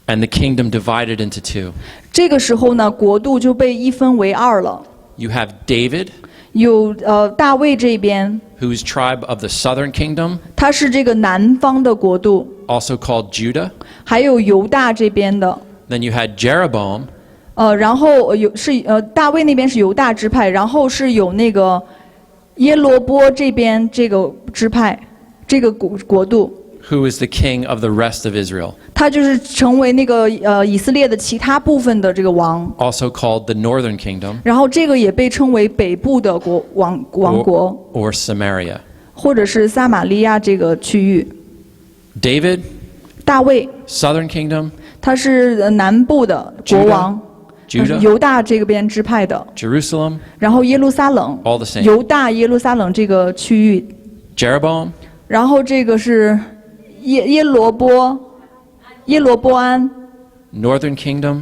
and the kingdom divided into two. 这个时候呢，国度就被一分为二了。 You have David, 有大卫这边， who's tribe of the southern kingdom, 他是这个南方的国度， also called Judah. 还有犹大这边的。 Then you had Jeroboam, 然后大卫那边是犹大支派，然后是有那个耶罗波这边这个支派，这个国度， who is the king of the rest of Israel, 他就是成为那个以色列的其他部分的这个王， also called the northern kingdom, 然后这个也被称为北部的王国， or Samaria. 或者是撒玛利亚这个区域。 David, 大卫 southern kingdom, 他是南部的国王， Judah, 犹大这个边支派的， Jerusalem, 然后耶路撒冷， all the same. 犹大耶路撒冷这个区域， Jeroboam, 然后这个是耶罗波安 northern kingdom.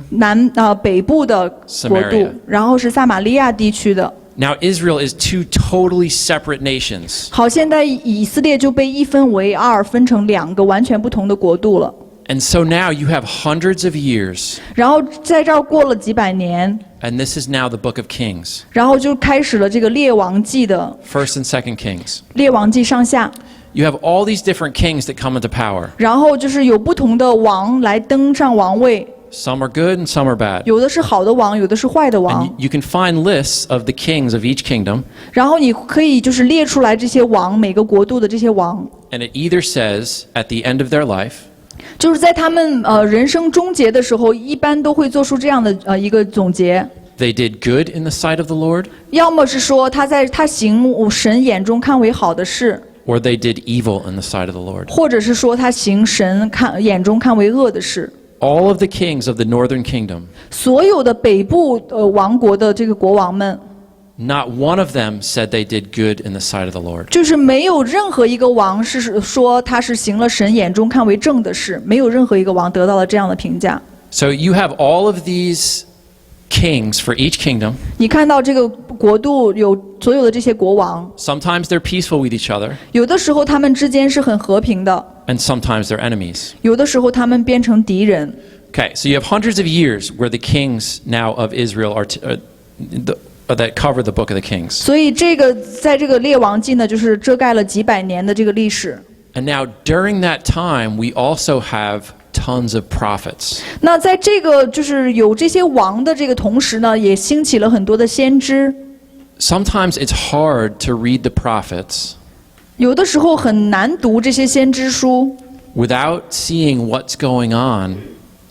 北部的国度 Samaria， 然后是撒玛利亚地区的。 Now Israel is two totally separate nations. 好，现在以色列就被一分为二，分成两个完全不同的国度了。 And so now you have hundreds of years, 然后在这儿过了几百年， and this is now the book of Kings, 然后就开始了这个列王记的 first and second Kings. 列王记上下。 You have all these different kings that come into power. 然后就是有不同的王来登上王位， Some are good and some are bad. 有的是好的王，有的是坏的 And 王。 you can find lists of the kings of each kingdom, 然后你可以就是列出来这些王，每个国度的这些王， and it either says at the end of their life, 就是在他们人生终结的时候，一般都会做出这样的一个总结。 they did good in the sight of the Lord, 要么是说他行神眼中看为好的事， or they did evil in the sight of the Lord. 或者是说他行神眼中看为恶的事。 All of the kings of the northern kingdom, 所有的北部王国的这个国王们， not one of them said they did good in the sight of the Lord. 就是没有任何一个王是说他是行了神眼中看为正的事，没有任何一个王得到了这样的评价。 So you have all of these kings for each kingdom. 你看到这个国度有所有的这些国王， Sometimes they're peaceful with each other, 有的时候他们之间是很和平的， and sometimes they're enemies. 有的时候他们变成敌人。 Okay, so you have hundreds of years where the kings now of Israel are that cover the book of the Kings. 所以这个在这个列王记呢，就是遮盖了几百年的这个历史。And now during that time, we also have tons of prophets. 那在这个就是有这些王的这个同时呢，也兴起了很多的先知。Sometimes it's hard to read the prophets 有的时候很难读这些先知书， without seeing what's going on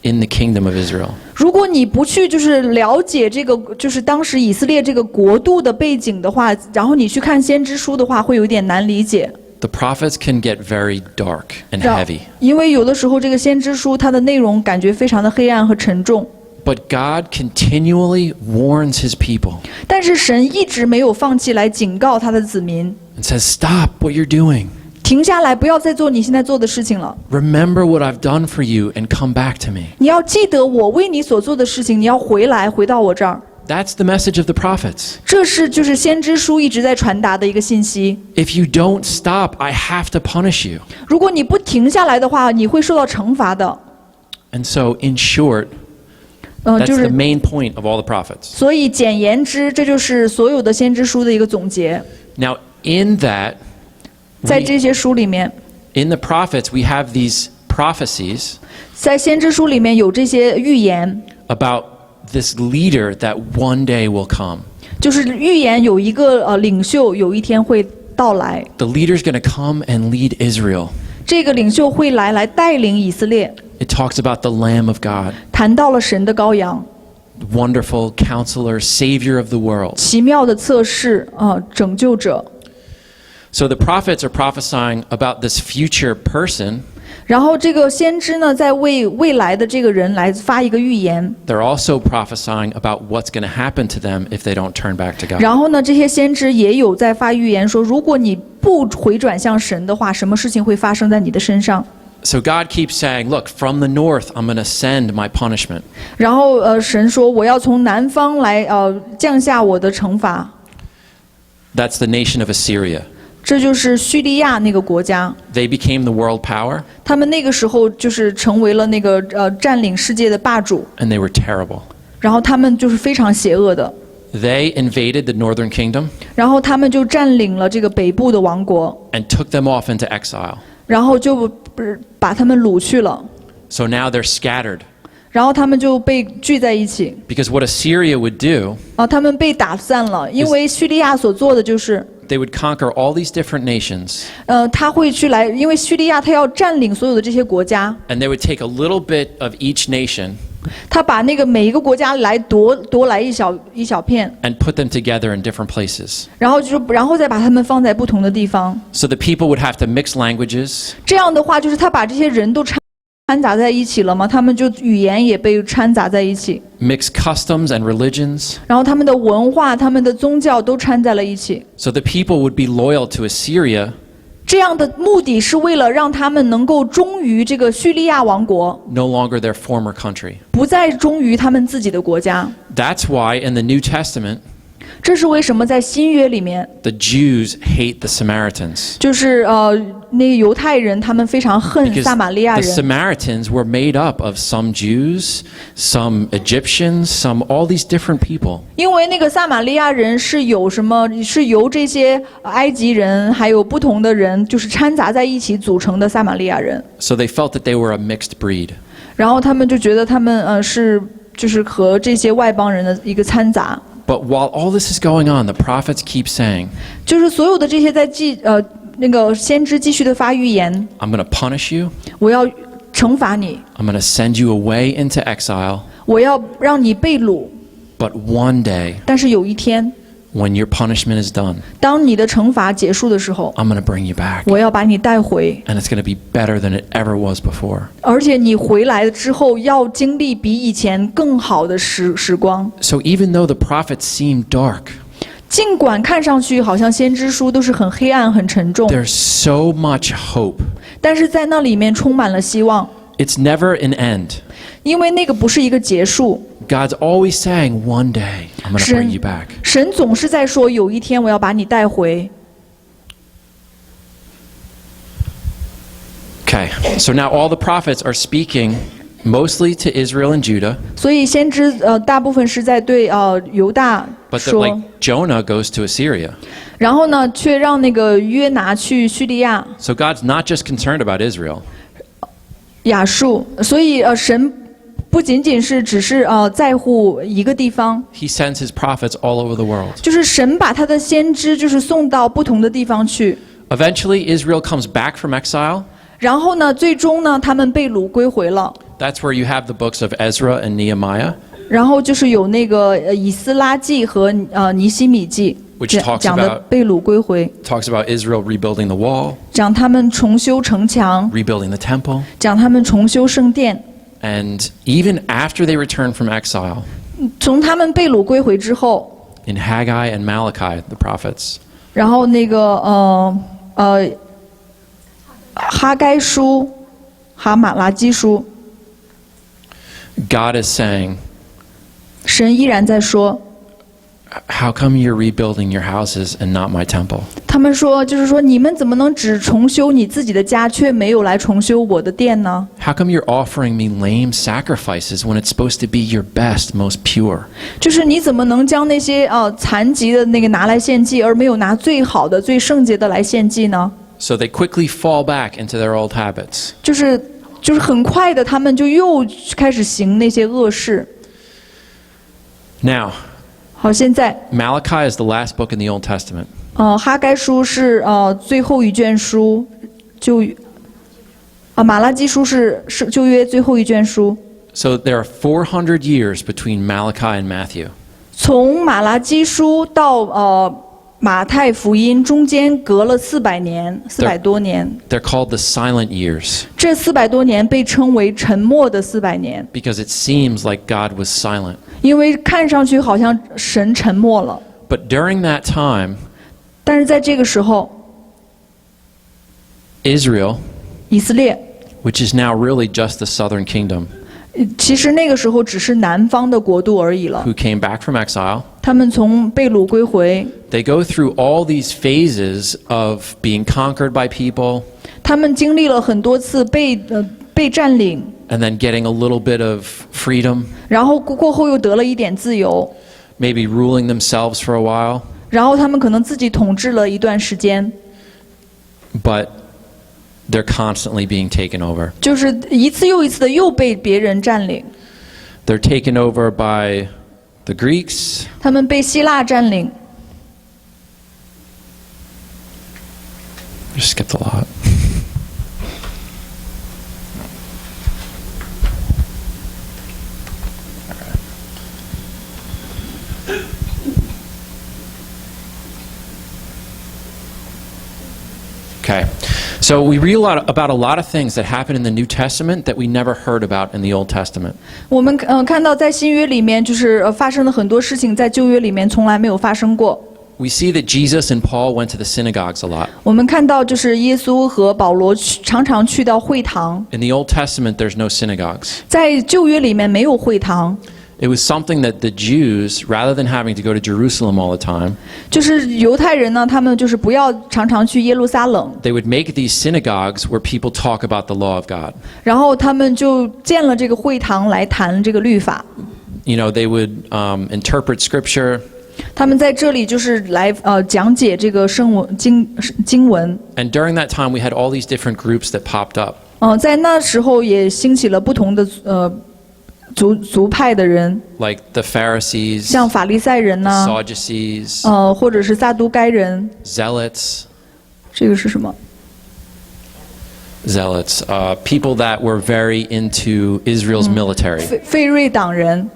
in the kingdom of Israel. 如果你不去就是了解这个就是当时以色列这个国度的背景的话，然后你去看先知书的话，会有点难理解。The prophets can get very dark and heavy. 因为有的时候这个先知书它的内容感觉非常的黑暗和沉重。But God continually warns his people 但是神一直没有放弃来警告他的子民， and says, Stop what you're doing. 停下来，不要再做你现在做的事情了。 Remember what I've done for you and come back to me. 你要记得我为你所做的事情，你要回到我这儿。That's the message of the prophets. 这是就是先知书一直在传达的一个信息。 If you don't stop, I have to punish you. 如果你不停下来的话，你会受到惩罚的。 And so, in short, 就 that's 是 the main point of all the prophets. 所以简言之，这就是所有的先知书的一个总结。 Now, in that, 在这些书里面， in the prophets, we have these prophecies 在先知书里面有这些预言， about this leader that one day will come. 就是预言有一个领袖有一天会到来， The leader's going to come and lead Israel. 这个领袖会来带领以色列。 It talks about the Lamb of God, 谈到了神的羔羊， wonderful counselor, savior of the world. 奇妙的测试拯救者。 So the prophets are prophesying about this future person. 然后这个先知呢，在为未来的这个人来发一个预言。 They're also prophesying about what's going to happen to them if they don't turn back to God. 然后呢，这些先知也有在发预言说，如果你不回转向神的话，什么事情会发生在你的身上？ So God keeps saying, look, from the north, I'm going to send my punishment. 然后神说，我要从南方来降下我的惩罚。 That's the nation of Assyria. 这就是叙利亚那个国家， They became the world power, 他们那个时候就是成为了那个占领世界的霸主， and they were terrible. 然后他们就是非常邪恶的， They invaded the northern kingdom 然后他们就占领了这个北部的王国， and took them off into exile. 然后就把他们掳去了， So now they're scattered. 然后他们就被聚在一起， Because what Assyria would do, 他们被打散了，因为叙利亚所做的就是。 they would conquer all these different nations, 他会去来，因为叙利亚他要占领所有的这些国家， and they would take a little bit of each nation 他把那个每一个国家来夺来一小片， and put them together in different places. 然后再把他们放在不同的地方。 So the people would have to mix languages, 这样的话，就是他把这些人都掺杂在一起了嘛，他们就语言也被掺杂在一起， mix customs and religions. 然后他们的文化、他们的宗教都掺在了一起。 So the people would be loyal to Assyria, 这样的目的是为了让他们能够忠于这个叙利亚王国， no longer their former country. 不再忠于他们自己的国家。 That's why in the New Testament, 这是为什么在新约里面， the Jews hate the Samaritans. 就是那个犹太人他们非常恨 Because 撒玛利亚 the 人， Samaritans were made up of some Jews, some Egyptians, some all these different people. 因为那个撒玛利亚人是由这些埃及人还有不同的人就是掺杂在一起组成的撒玛利亚人， So they felt that they were a mixed breed. 然后他们就觉得他们就是和这些外邦人的一个掺杂。 But while all this is going on, the prophets keep saying, 就是所有的这些在那个先知继续的发预言， I'm going to punish you. 我要惩罚你， I'm going to send you away into exile. 我要让你被掳。 But one day, 但是有一天， when your punishment is done, 当你的惩罚结束的时候， I'm going to bring you back. 我要把你带回， And it's going to be better than it ever was before. 而且你回来之后要经历比以前更好的时光。 So even though the prophets seem dark, 尽管看上去好像先知书都是很黑暗、很沉重， there's so much hope. 但是在那里面充满了希望， It's never an end. 因为那个不是一个结束。 God's always saying, one day, I'm going to bring you back. 神总是在说，有一天我要把你带回。 Okay, so now all the prophets are speaking mostly to Israel and Judah. 所以先知大部分是在对犹大 But 说， like Jonah goes to Assyria. 然后呢，却让那个约拿去叙利亚、 So God's not just concerned about Israel. 亚述，所以神不仅仅是只是在乎一个地方， He sends his prophets all over the world. 就是神把他的先知就是送到不同的地方去。 Eventually, Israel comes back from exile. 然后呢，最终呢，他们被掳归回了。 That's where you have the books of Ezra and Nehemiah, 然后就是有那个以斯拉记和尼希米记 Which talks 讲的 about- 被掳归回， talks about Israel rebuilding the wall, 讲他们重修城墙， rebuilding the temple. 讲他们重修圣殿。 And even after they return from exile, 从他们被掳归回之后， in Haggai and Malachi, the prophets, 然后那个哈该书、哈马拉基书， God is saying, 神依然在说， how come you're rebuilding your houses and not my temple? 他们说就是说你们怎么能只重修你自己的家，却没有来重修我的殿呢？ How come you're offering me lame sacrifices when it's supposed to be your best, most pure? 就是你怎么能将那些残疾的那个拿来献祭，而没有拿最好的、最圣洁的来献祭呢？ So they quickly fall back into their old habits. 就是很快的，他们就又开始行那些恶事。 Now, 好，现在 Malachi is the last book in the Old Testament. 哈该书是最后一卷书，马拉基书是旧约最后一卷书。 So there are 400 years between Malachi and Matthew. 从马拉基书到马太福音中间隔了400年，400多年。 They're called the silent years 这400多年被称为沉默的400年， because it seems like God was silent. 因为看上去好像神沉默了。 But during that time, 但是在这个时候， Israel, 以色列 which is now really just the southern kingdom, 其实那个时候只是南方的国度而已了。 who came back from exile, 他们从被掳归回， they go through all these phases of being conquered by people 他们经历了很多次被占领， and then getting a little bit of freedom, 然后过后又得了一点自由， maybe ruling themselves for a while, 然后他们可能自己统治了一段时间， but they're constantly being taken over. 就是一次又一次的又被别人占领。 They're taken over by the Greeks, 他们被希腊占领， just skipped a lot. Okay, so we read about a lot of things that happen in the New Testament that we never heard about in the Old Testament. 我们看到在新约里面，就是发生了很多事情，在旧约里面从来没有发生过。 We see that Jesus and Paul went to the synagogues a lot. 我们看到就是耶稣和保罗常常去到会堂， In the Old Testament, there's no synagogues. 在旧约里面没有会堂， It was something that the Jews, rather than having to go to Jerusalem all the time, 就是犹太人呢，他们就是不要常常去耶路撒冷， they would make these synagogues where people talk about the law of God. 然后他们就建了这个会堂来谈这个律法。 You know, they would interpret scripture, 他们在这里就是来讲解这个圣文经文。 and during that time, we had all these different groups that popped up. 在那时候也兴起了不同的族派的人， Like the Pharisees, 像法利赛人呐、 Sadducees, 或者是撒都该人， Zealots, 这个是什么？ people that were very into Israel's military. 费瑞党人。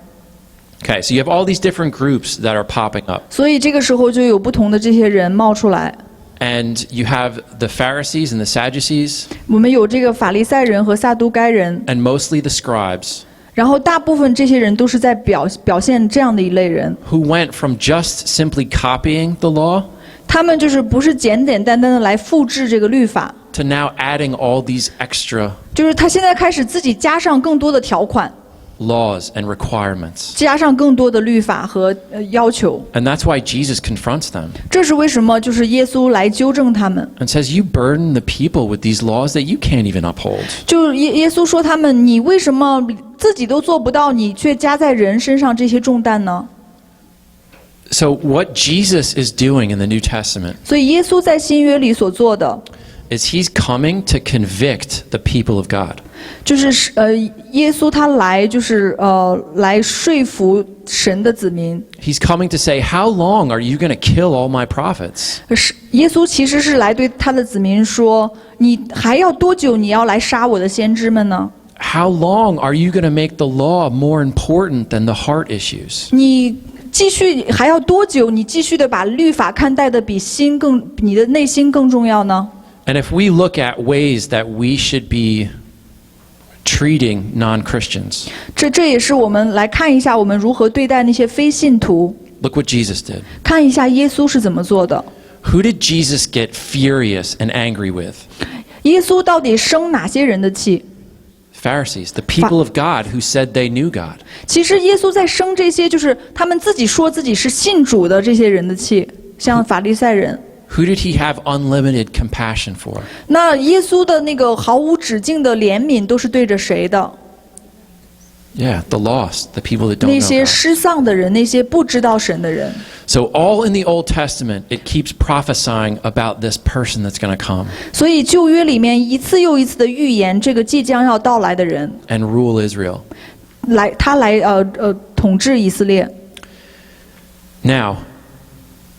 Okay, so you have all these different groups that are popping up. 所以这个时候就有不同的这些人冒出来。 And you have the Pharisees and the Sadducees, 我们有这个法利赛人和撒都该人， and mostly the scribes, 然后大部分这些人都是在表现这样的一类人， who went from just simply copying the law 他们就是不是简简单单的来复制这个律法， to now adding all these extra 就是他现在开始自己加上更多的条款， laws and requirements. 加上更多的律法和要求。And that's why Jesus confronts them 这是为什么？就是耶稣来纠正他们。and says, You burden the people with these laws that you can't even uphold. 就是耶稣说他们，你为什么自己都做不到，你却加在人身上这些重担呢？ So, what Jesus is doing in the New Testament 所以耶稣在新约里所做的， is he's coming to convict the people of God. 就是耶稣他来就是来说服神的子民。He's coming to say, How long are you going to kill all my prophets? 耶稣其实是来对他的子民说：“你还要多久？你要来杀我的先知们呢？ How long are you going to make the law more important than the heart issues? 你继续还要多久？你继续的把律法看待的比你的内心更重要呢？” And if we look at ways that we should be treating non-Christians, 这也是我们来看一下我们如何对待那些非信徒。 look what Jesus did. 看一下耶稣是怎么做的。 Who did Jesus get furious and angry with? 耶稣到底生哪些人的气？ Pharisees, the people of God who said they knew God. 其实耶稣在生这些就是他们自己说自己是信主的这些人的气，像法利赛人。 Who did he have unlimited compassion for? 那耶稣的那个毫无止境的怜悯都是对着谁的？ Yeah, the lost, the people that don't 那 know 些 God. 失丧的人，那些不知道神的人。 So all in the Old Testament, it keeps prophesying about this person that's going to come 所以旧约里面一次又一次的预言这个即将要到来的人， and rule Israel. 他来统治以色列。 Now,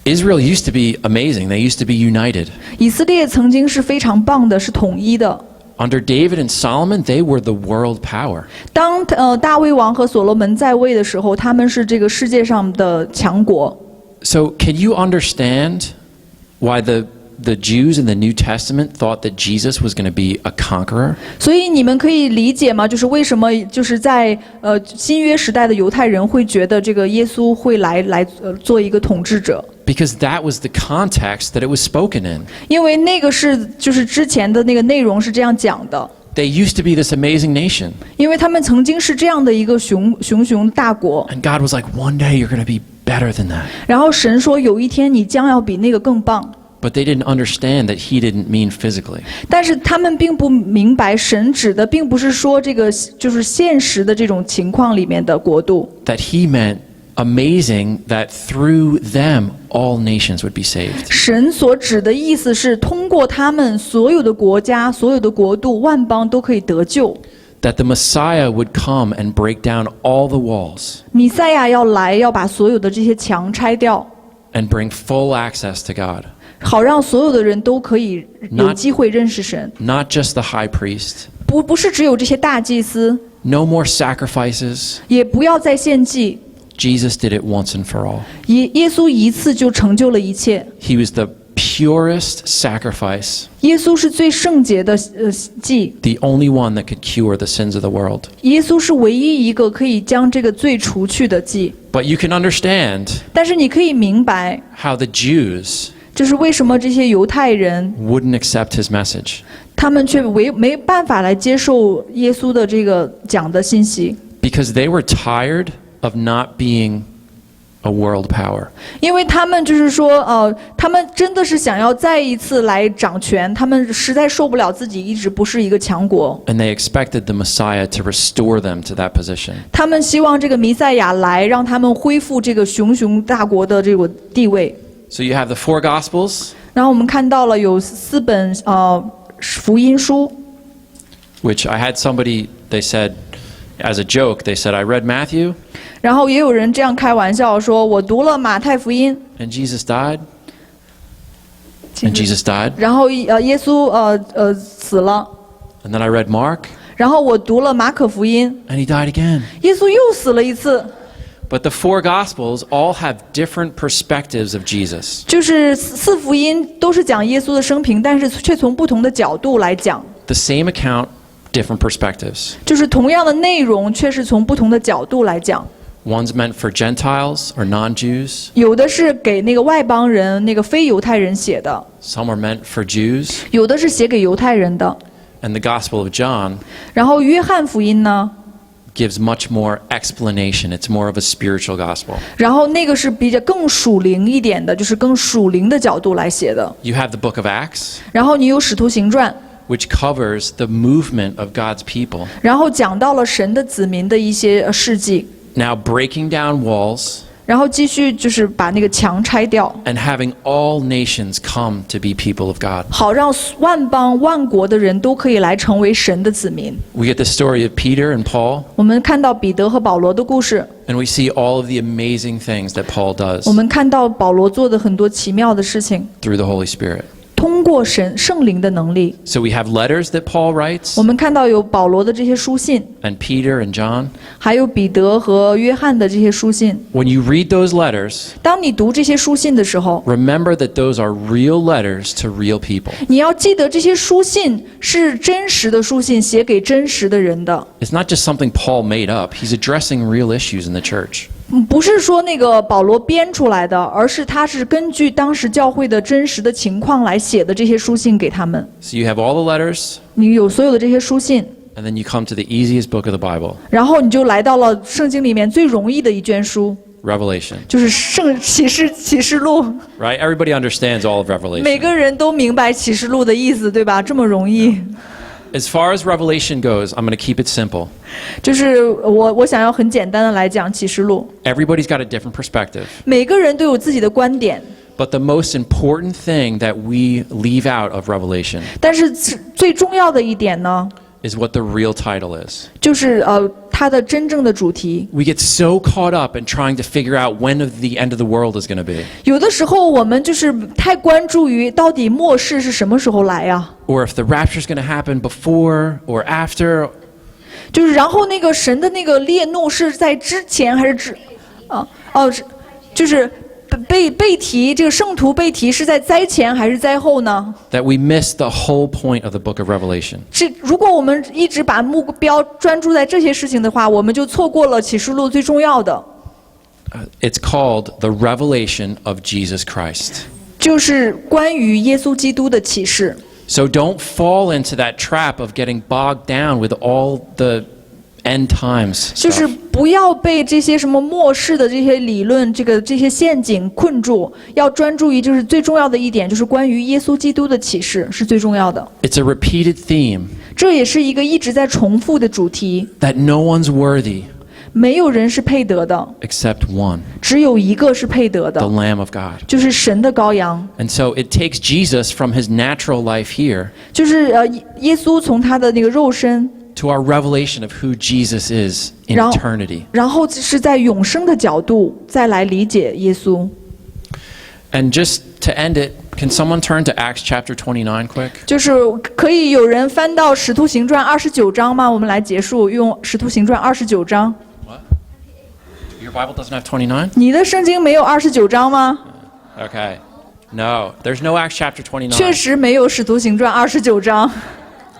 Israel used to be amazing. They used to be united. 以色列曾经是非常棒的，是统一的。 Under David and Solomon, they were the world power. 当大卫王和所罗门在位的时候，他们是这个世界上的强国。 So can you understand why the Jews in the New Testament thought that Jesus was going to be a conqueror? 所以你们可以理解吗？就是为什么就是在新约时代的犹太人会觉得这个耶稣会来做一个统治者？ Because that was the context that it was spoken in. 因为那个是就是之前的那个内容是这样讲的。 They used to be this amazing nation. 因为他们曾经是这样的一个熊大国。 And God was like, one day you're going to be better than that. 然后神说有一天你将要比那个更棒。 But they didn't understand that he didn't mean physically. 但是他们并不明白，神指的并不是说这个就是现实的这种情况里面的国度。 That he meant amazing that through them all nations would be saved. 神所指的意思是，通过他们，所有的国家、所有的国度、万邦都可以得救。 That the Messiah would come and break down all the walls 弥赛亚要来，要把所有的这些墙拆掉， and bring full access to God. 好让所有的人都可以有机会认识神。 Not just the high priest. 不是只有这些大祭司， No more sacrifices. 也不要再献祭。 Jesus did it once and for all. 耶稣一次就成就了一切。 He was the purest sacrifice, 耶稣是最圣洁的祭， the only one that could cure the sins of the world. 耶稣是唯一一个可以将这个罪除去的祭。 But you can understand 但是你可以明白， how the Jews 就是为什么这些犹太人 wouldn't accept his message. 他们却没办法来接受耶稣的这个讲的信息， Because they were tired of not being a world power. 因为他们就是说，他们真的是想要再一次来掌权，他们实在受不了自己一直不是一个强国， And they expected the Messiah to restore them to that position. 他们希望这个弥赛亚来，让他们恢复这个熊大国的这个地位。 So you have the four Gospels, 然后我们看到了有4本福音书， which I had somebody, they said, as a joke, they said, I read Matthew, 然后也有人这样开玩笑说，我读了马太福音， and Jesus died. And Jesus died. 然后耶稣死了， And then I read Mark, 然后我读了马可福音， and he died again. 耶稣又死了一次。 But the four Gospels all have different perspectives of Jesus. 就是4福音都是讲耶稣的生平，但是却从不同的角度来讲， The same account, different perspectives. 就是同样的内容，却是从不同的角度来讲。 One's meant for Gentiles or non-Jews. 有的是给那个外邦人、那个非犹太人写的， Some are meant for Jews. 有的是写给犹太人的。 And the Gospel of John 然后约翰福音呢， gives much more explanation. It's more of a spiritual gospel. 然后那个是比较更属灵一点的，就是更属灵的角度来写的。You have the book of Acts, 然后你有使徒行传， which covers the movement of God's people. 然后讲到了神的子民的一些事迹， Now breaking down walls 然后继续就是把那个墙拆掉， and having all nations come to be people of God. 好让万邦万国的人都可以来成为神的子民。 We get the story of Peter and Paul, 我们看到彼得和保罗的故事， and we see all of the amazing things that Paul 我 does 们看到保罗做的很多奇妙的事情， through the Holy Spirit. 通过圣灵的能力。 So we have letters that Paul writes, 我们看到有保罗的这些书信， and Peter and John. 还有彼得和约翰的这些书信。 When you read those letters, 当你读这些书信的时候， remember that those are real letters to real people. 你要记得这些书信是真实的书信，写给真实的人的。 It's not just something Paul made up. He's addressing real issues in the church. 不是说那个保罗编出来的，而是他是根据当时教会的真实的情况来写的这些书信给他们。 So you have all the letters, 你有所有的这些书信， and then you come to the easiest book of the Bible, 然后你就来到了圣经里面最容易的一卷书， Revelation. 就是启示录。 Right? Everybody understands all of 每 Revelation. 个人都明白启示录的意思，对吧？这么容易。 As far as Revelation goes, I'm going to keep it simple. 就是我想要很简单的来讲启示录， Everybody's got a different perspective. 每个人都有自己的观点， But the most important thing that we leave out of Revelation 但是最重要的一点呢， is what the real title is. 就是它的真正的主题。 We get so caught up in trying to figure out when the end of the world is going to be. 有的时候我们就是太关注于到底末世是什么时候来呀， Or if the rapture is going to happen before or after. 就是然后那个神的那个烈怒是在之前还是就是被提这个圣徒被提是在灾前还是灾后呢？ That we miss the whole point of the book of Revelation. 如果我们一直把目标专注在这些事情的话，我们就错过了启示录最重要的， It's called the revelation of Jesus Christ. 就是关于耶稣基督的启示。 So don't fall into that trap of getting bogged down with all the end times 就是 stuff. 不要被这些什么末世的这些理论、这些陷阱困住，要专注于就是最重要的一点，就是关于耶稣基督的启示是最重要的。 It's a repeated theme 这也是一个一直在重复的主题。 that no one's worthy 没有人是配得的， except one, 只有一个是配得 the 的， Lamb of God. 就是神的羔羊。 And so it takes Jesus from his natural life here 就是耶稣从他的那个肉身， to our revelation of who Jesus is in 然后 eternity. 然后是在永生的角度再来理解耶稣。 And just to end it, can someone turn to Acts chapter 29 quick? 就是可以有人翻到《使徒行传》29章吗？我们来结束，用《使徒行传》29章。 Your Bible doesn't have 29? 你的圣经没有29章吗？ Okay. No, there's no Acts chapter 29. 确实没有《使徒行传》29章，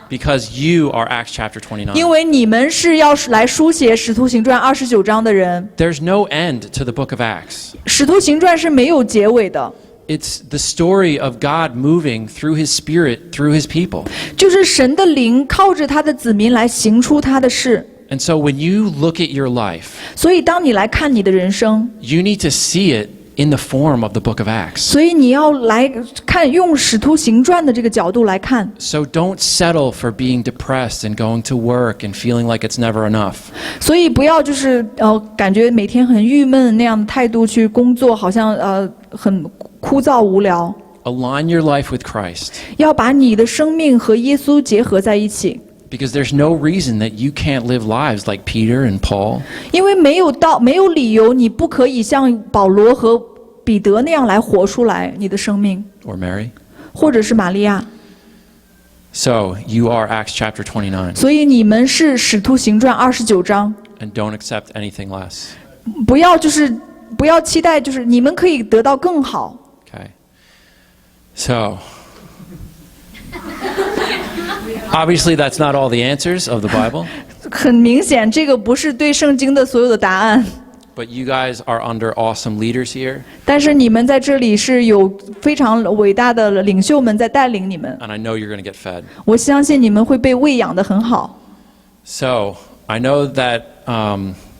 Because you are Acts chapter 29. 因为你们是要来书写《使徒行传》29章的人。 There's no end to the book of Acts. 《使徒行传》是没有结尾的， It's the story of God moving through his spirit through his people. 就是神的灵靠着他的子民来行出他的事。 And so when you look at your life, 所以当你来看你的人生， you need to see it in the form of the book of Acts. 所以你要来看用《使徒行传》的这个角度来看。 So don't settle for being depressed and going to work and feeling like it's never enough. 所以不要就是感觉每天很郁闷那样的态度去工作，好像很枯燥无聊。 Align your life with Christ. 要把你的生命和耶稣结合在一起， Because there's no reason that you can't live lives like Peter and Paul 因为没有理由你不可以像保罗和彼得那样来活出来你的生命， or Mary. 或者是玛利亚。 So you are Acts chapter 29. 所以你们是《使徒行传》29章， And don't accept anything less. 不要期待，就是你们可以得到更好。 Okay. So, obviously that's not all the answers of the Bible, 很明显，这个不是对圣经的所有的答案， but you guys are under awesome leaders here, 但是你们在这里是有非常伟大的领袖们在带领你们， and I know you're going to get fed. 我相信你们会被喂养得很好。 So, I know that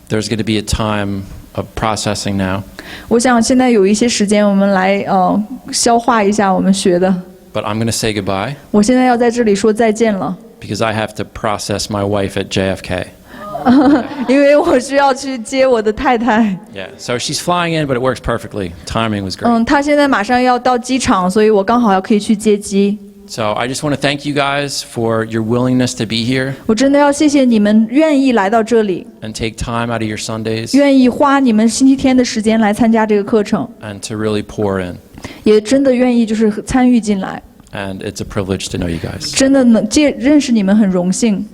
there's going to be a time of processing now. 我想现在有一些时间，我们来消化一下我们学的。But I'm going to say goodbye 我现在要在这里说再见了， because I have to process my wife at JFK. 因为我需要去接我的太太。Yeah, so she's flying in, but it works perfectly. Timing was great. 她现在马上要到机场，所以我刚好可以去接机。So I just want to thank you guys for your willingness to be here 我真的要谢谢你们愿意来到这里， and take time out of your Sundays 愿意花你们星期天的时间来参加这个课程， and to really pour in. 也真的愿意就是参与进来， And it's a privilege to know you guys. 真的认识你们很荣幸。